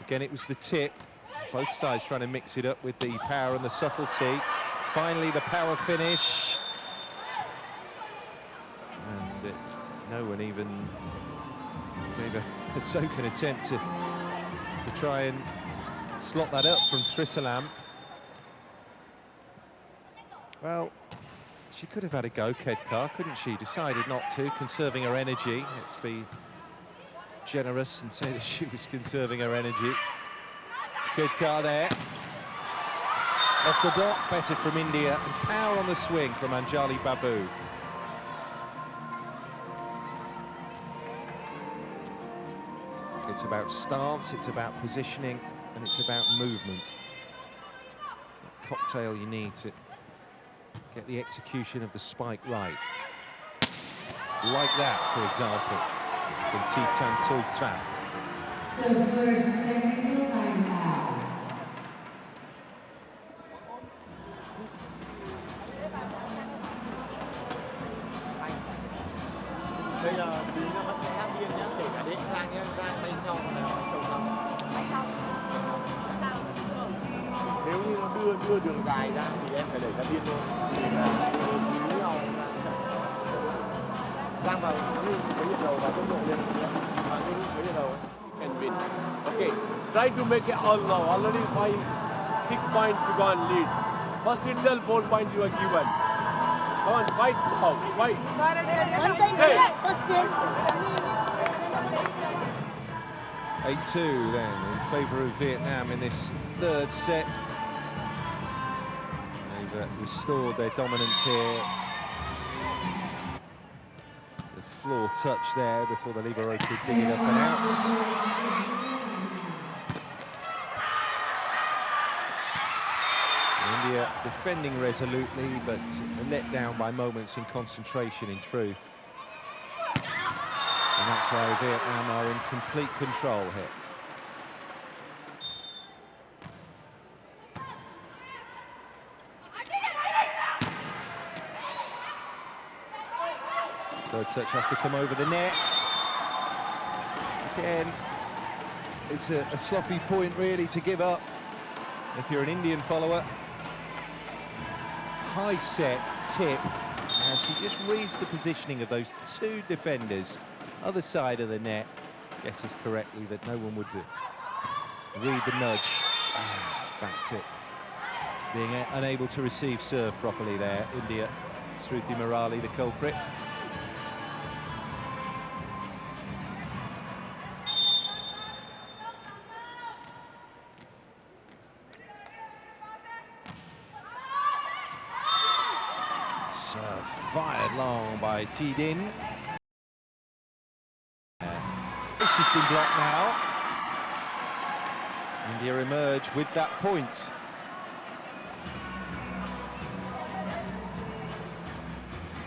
Again, it was the tip. Both sides trying to mix it up with the power and the subtlety. Finally, the power finish. And no one even gave a token attempt to try and slot that up from Srisalam. Well, she could have had a go, Kedkar, couldn't she? Decided not to, conserving her energy. Let's be generous and say that she was conserving her energy. Kedkar there. Off the block, better from India, and power on the swing from Anjali Babu. It's about stance, it's about positioning, and it's about movement. It's that cocktail you need to get the execution of the spike right. Like that, for example, from Titan Toitran. The first technical time out. Bây giờ tí nó vẫn sẽ hát biên nhá, kể cả đến Giang nhá, Giang tay sau là chồng sau. Tại sao? Sao? Nếu như nó đưa đường dài ra thì em phải đẩy ra biên thôi. Thì là xíu nhau Giang vào như với nhiệt đầu và tốc độ lên và như với nhiệt đầu. Can win. Okay, try to make it all now. Already 6 points you gone lead. First itself 4 points you are given. Come on, fight now, fight. Hey. 8-2 then in favour of Vietnam in this third set. They've restored their dominance here. The floor touch there before the libero could dig it up and out. India defending resolutely, but let down by moments in concentration, in truth. And that's why Vietnam are in complete control here. Third touch has to come over the net. Again, it's a sloppy point really to give up if you're an Indian follower. High set tip, and she just reads the positioning of those two defenders. Other side of the net, guesses correctly that no one would read the nudge. Back tip. Being unable to receive serve properly there, India. Shruti Murali, the culprit. Fired long by Tidin. This has been blocked now. India emerge with that point.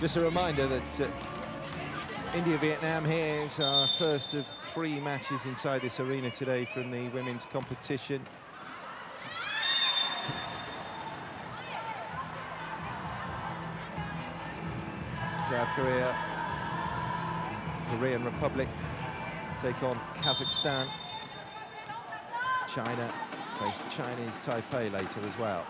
Just a reminder that India-Vietnam here is our first of 3 matches inside this arena today from the women's competition. South Korea, Korean Republic take on Kazakhstan. China face Chinese Taipei later as well.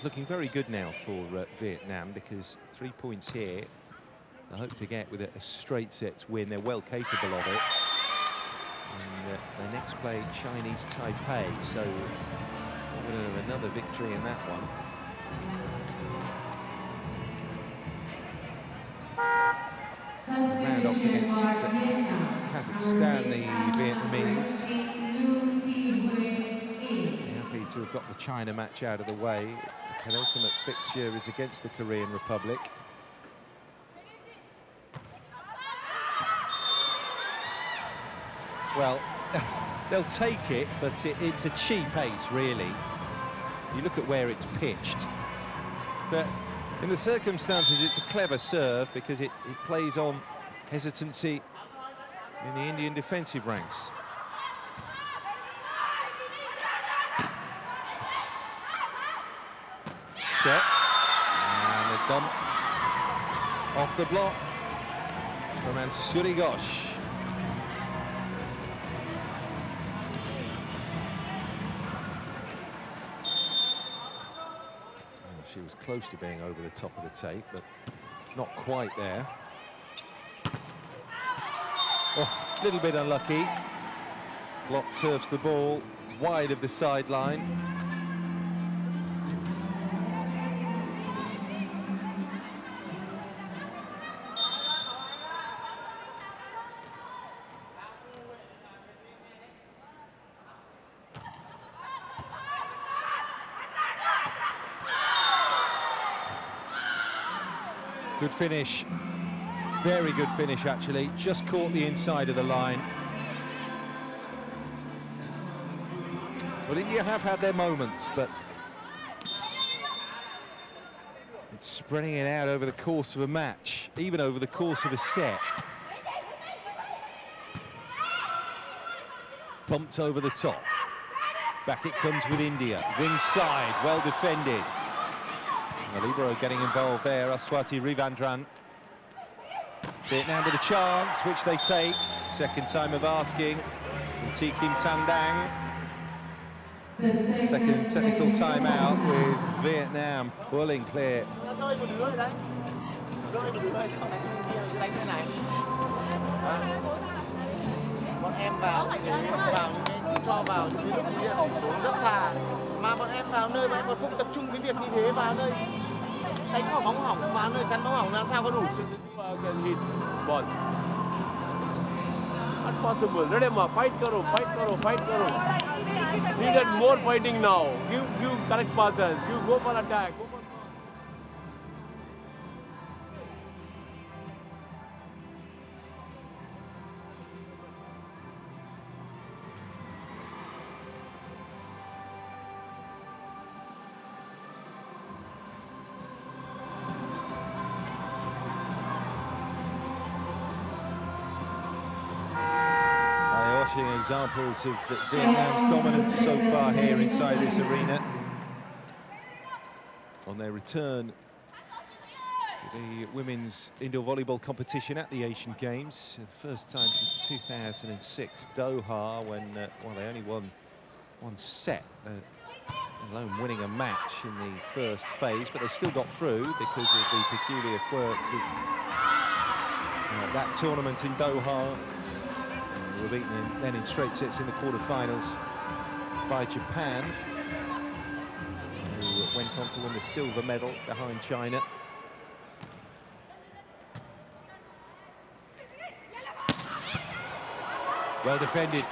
Looking very good now for Vietnam, because 3 points here. I hope to get with a straight sets win. They're well capable of it. And they next play Chinese Taipei, so another victory in that one. Round off against Kazakhstan, the Vietnamese. Happy to have got the China match out of the way. The penultimate fixture is against the Korean Republic. Well, they'll take it, but it's a cheap ace, really. You look at where it's pitched. But in the circumstances, it's a clever serve, because it plays on hesitancy in the Indian defensive ranks. Set. And a dump off the block from Ansuri Ghosh. She was close to being over the top of the tape, but not quite there. Oh, a little bit unlucky. Block turfs the ball wide of the sideline. Good finish, very good finish actually, just caught the inside of the line. Well, India have had their moments, but it's spreading it out over the course of a match, even over the course of a set. Bumped over the top. Back it comes with India, wing side, well defended. The libero getting involved there, Aswati Rivandran. Vietnam with a chance, which they take. Second time of asking from Thi Kim Tan Dang. Second technical timeout with Vietnam pulling clear. Nó rơi một đứa rồi đấy. Rơi một đứa rồi, sao đánh thế này? Bọn em vào những cái cho vào những cái lúc như tỷ số rất xa. Mà bọn em vào nơi mà em còn không tập trung cái việc như thế, vào nơi đánh vào bóng hỏng, vào nơi chắn bóng hỏng làm sao có đủ sự can hit ball. Not possible. Redema, fight karo, fight karo, fight karo. Needed more fighting now. Give correct passes. Go for attack. Go for Examples of Vietnam's dominance so far here inside this arena. On their return to the women's indoor volleyball competition at the Asian Games, the first time since 2006 Doha, when they only won one set, alone winning a match in the first phase, but they still got through because of the peculiar quirks of that tournament in Doha. They were beaten then in straight sets in the quarterfinals by Japan, who went on to win the silver medal behind China. Well defended.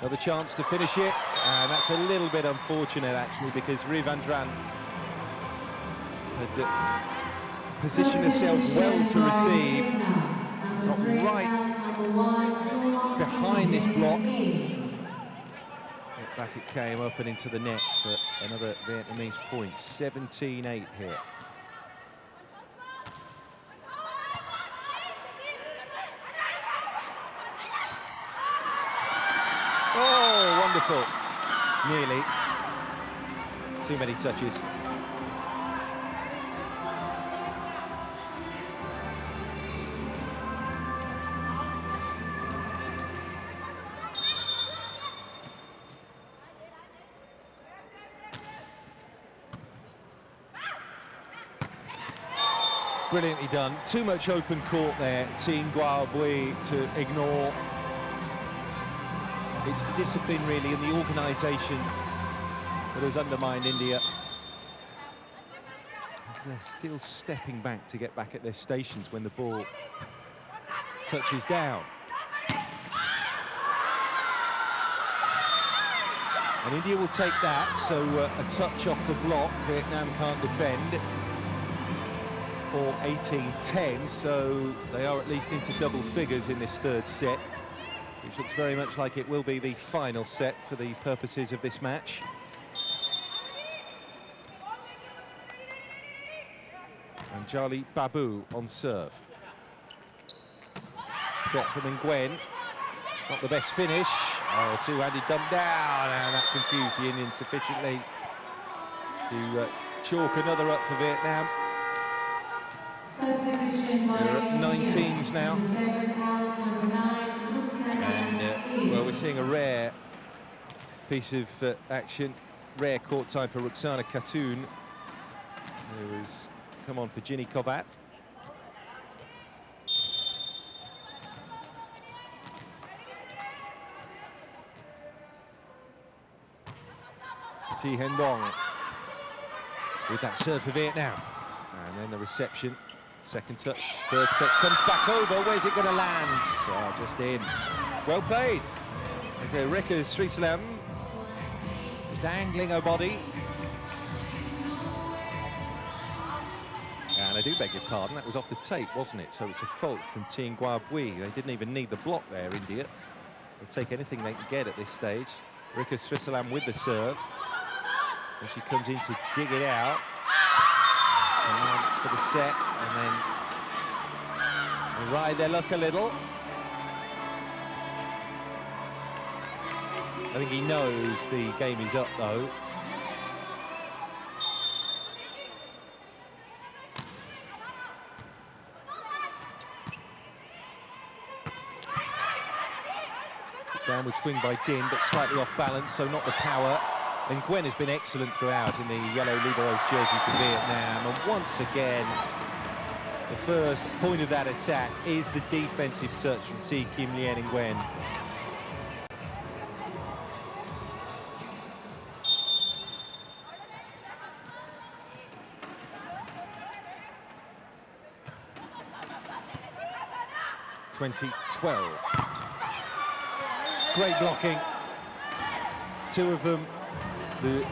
Another chance to finish it, and that's a little bit unfortunate actually, because Ri Van Dran had positioned herself well to receive, got right behind this block. Back it came up and into the net for another Vietnamese point. 17-8 here. Oh, wonderful. Nearly. Too many touches. Brilliantly done. Too much open court there. Tin Gua Bui to ignore. It's the discipline really and the organisation that has undermined India. As they're still stepping back to get back at their stations when the ball touches down. And India will take that, so a touch off the block. Vietnam can't defend. For 18-10, so they are at least into double figures in this third set, which looks very much like it will be the final set for the purposes of this match. And Charlie Babu on serve. Set from Nguyen. Not the best finish. Oh, two-handed dump down, and that confused the Indians sufficiently to chalk another up for Vietnam. They're at 19s now. And, well, we're seeing a rare piece of action. Rare court time for Ruxana Khatun, who has come on for Ginny Kobat. Thi Hen Dong with that serve for Vietnam. And then the reception. Second touch, third touch, comes back over. Where's it going to land? Oh, just in. Well played. There's Rika Srisalam just angling her body. And I do beg your pardon, that was off the tape, wasn't it? So it's a fault from Tin Gua Bui. They didn't even need the block there, India. They'll take anything they can get at this stage. Rika Srisalam with the serve. And she comes in to dig it out. Chance for the set, and then they ride their luck a little. I think he knows the game is up, though. Downward swing by Din, but slightly off balance, so not the power. And Gwen has been excellent throughout in the yellow libero's jersey for Vietnam. And once again, the first point of that attack is the defensive touch from T. Kim Lien and Gwen. (2012). Great blocking. Two of them, the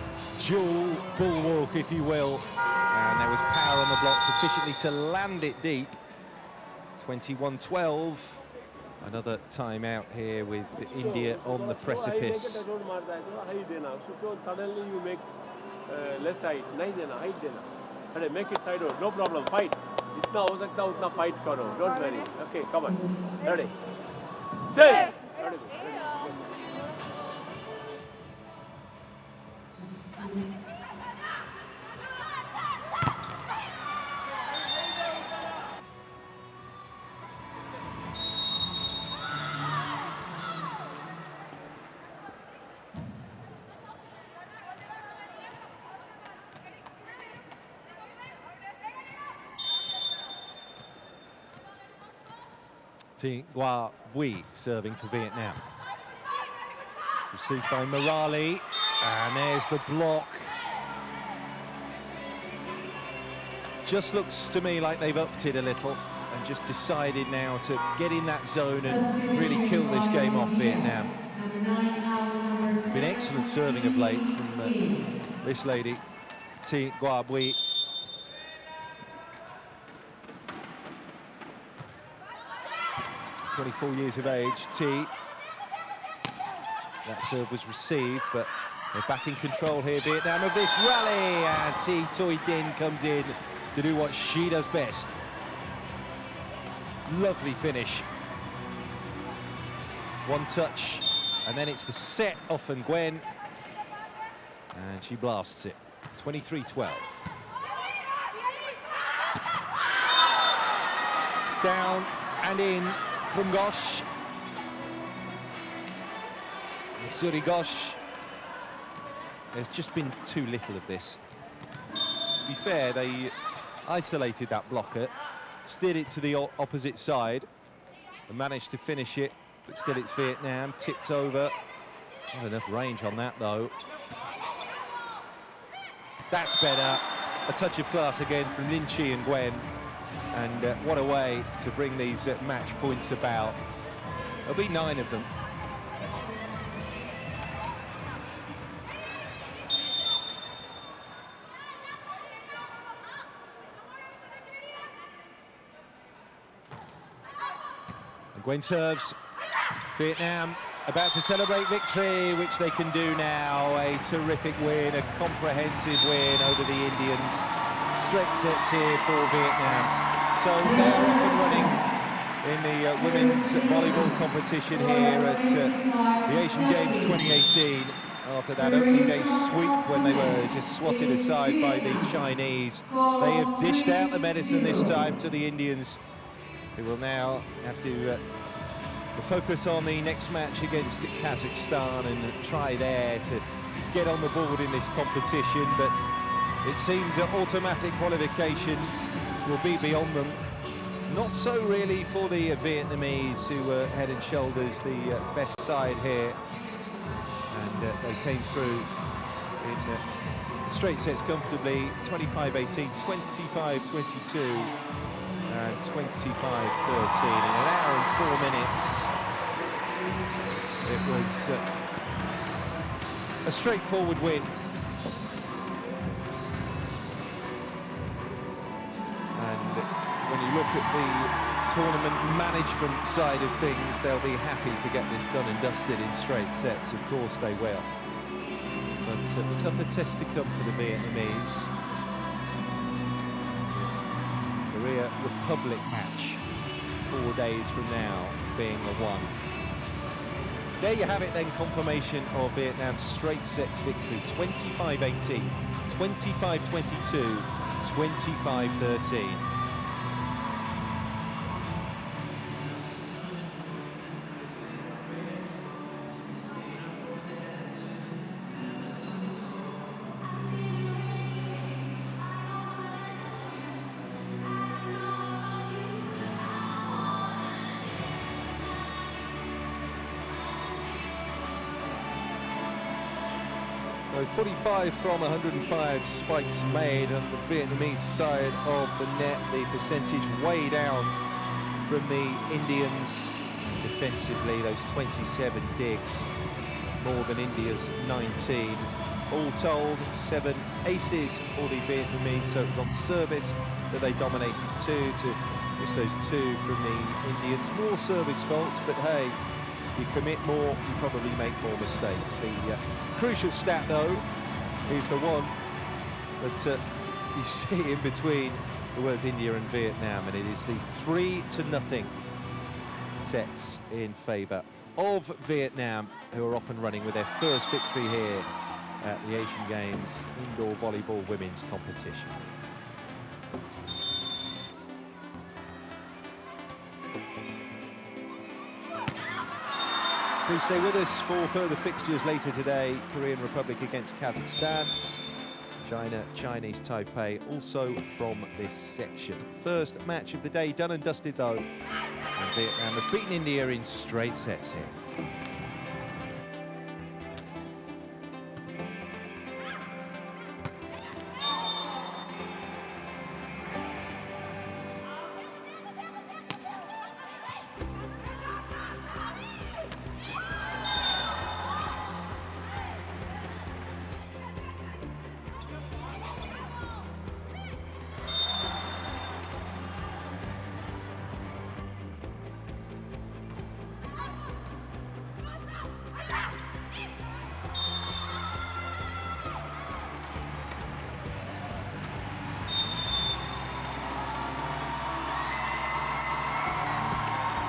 dual bulwark, if you will. And there was power on the block sufficiently to land it deep. 21-12. Another timeout here with India on the precipice. Suddenly you make less height, height make it side road, no problem, fight. जितना हो सकता है उतना fight करो, don't worry. Okay, come on, ready. Say. Thi Gua Bui serving for Vietnam. Received by Morali, and there's the block. Just looks to me like they've upped it a little and just decided now to get in that zone and really kill this game off Vietnam. Been excellent serving of late from this lady, Thi Gua Bui. 24 years of age, T. That serve was received, but they're back in control here, Vietnam, of this rally. And T. Toi Din comes in to do what she does best. Lovely finish. One touch, and then it's the set off and Gwen. And she blasts it. 23-12. Down and in from Gosh. Suri Gosh. There's just been too little of this. To be fair, they isolated that blocker, steered it to the opposite side, and managed to finish it, but still it's Vietnam, tipped over. Not enough range on that, though. That's better. A touch of class again from Lin Chi and Gwen. And what a way to bring these match points about. There'll be 9 of them. And Gwen serves. Vietnam about to celebrate victory, which they can do now. A terrific win, a comprehensive win over the Indians. Straight sets here for Vietnam. So they're off and running in the women's volleyball competition here at the Asian Games 2018. After that opening day sweep when they were just swatted aside by the Chinese. They have dished out the medicine this time to the Indians, who will now have to focus on the next match against Kazakhstan and try there to get on the board in this competition. But it seems that automatic qualification will be beyond them. Not so really for the Vietnamese, who were head and shoulders the best side here. And they came through in straight sets comfortably, 25-18, 25-22, and 25-13 in an hour and 4 minutes. It was a straightforward win. When you look at the tournament management side of things, they'll be happy to get this done and dusted in straight sets. Of course they will. But a tougher test to come for the Vietnamese. Korea Republic match 4 days from now being the one. There you have it then, confirmation of Vietnam's straight sets victory. 25-18, 25-22, 25-13. So 45 from 105 spikes made on the Vietnamese side of the net. The percentage way down from the Indians. Defensively, those 27 digs, more than India's 19. All told, 7 aces for the Vietnamese, so it was on service that they dominated 2 to just those 2 from the Indians. More service faults, but hey, you commit more, you probably make more mistakes. The crucial stat, though, is the one that you see in between the words India and Vietnam, and it is the 3-0 sets in favour of Vietnam, who are off and running with their first victory here at the Asian Games indoor volleyball women's competition. Please stay with us for further fixtures later today. Korean Republic against Kazakhstan. China, Chinese Taipei, also from this section. First match of the day done and dusted though. And Vietnam have beaten India in straight sets here.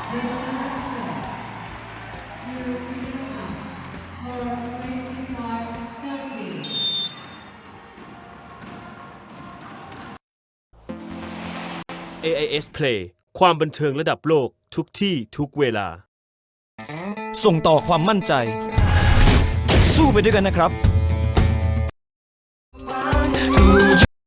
The third set to Vietnam for 25-30. AIS Play ความบันเทิงระดับโลกทุกที่ทุกเวลา ส่งต่อความมั่นใจ สู้ไปด้วยกันนะครับ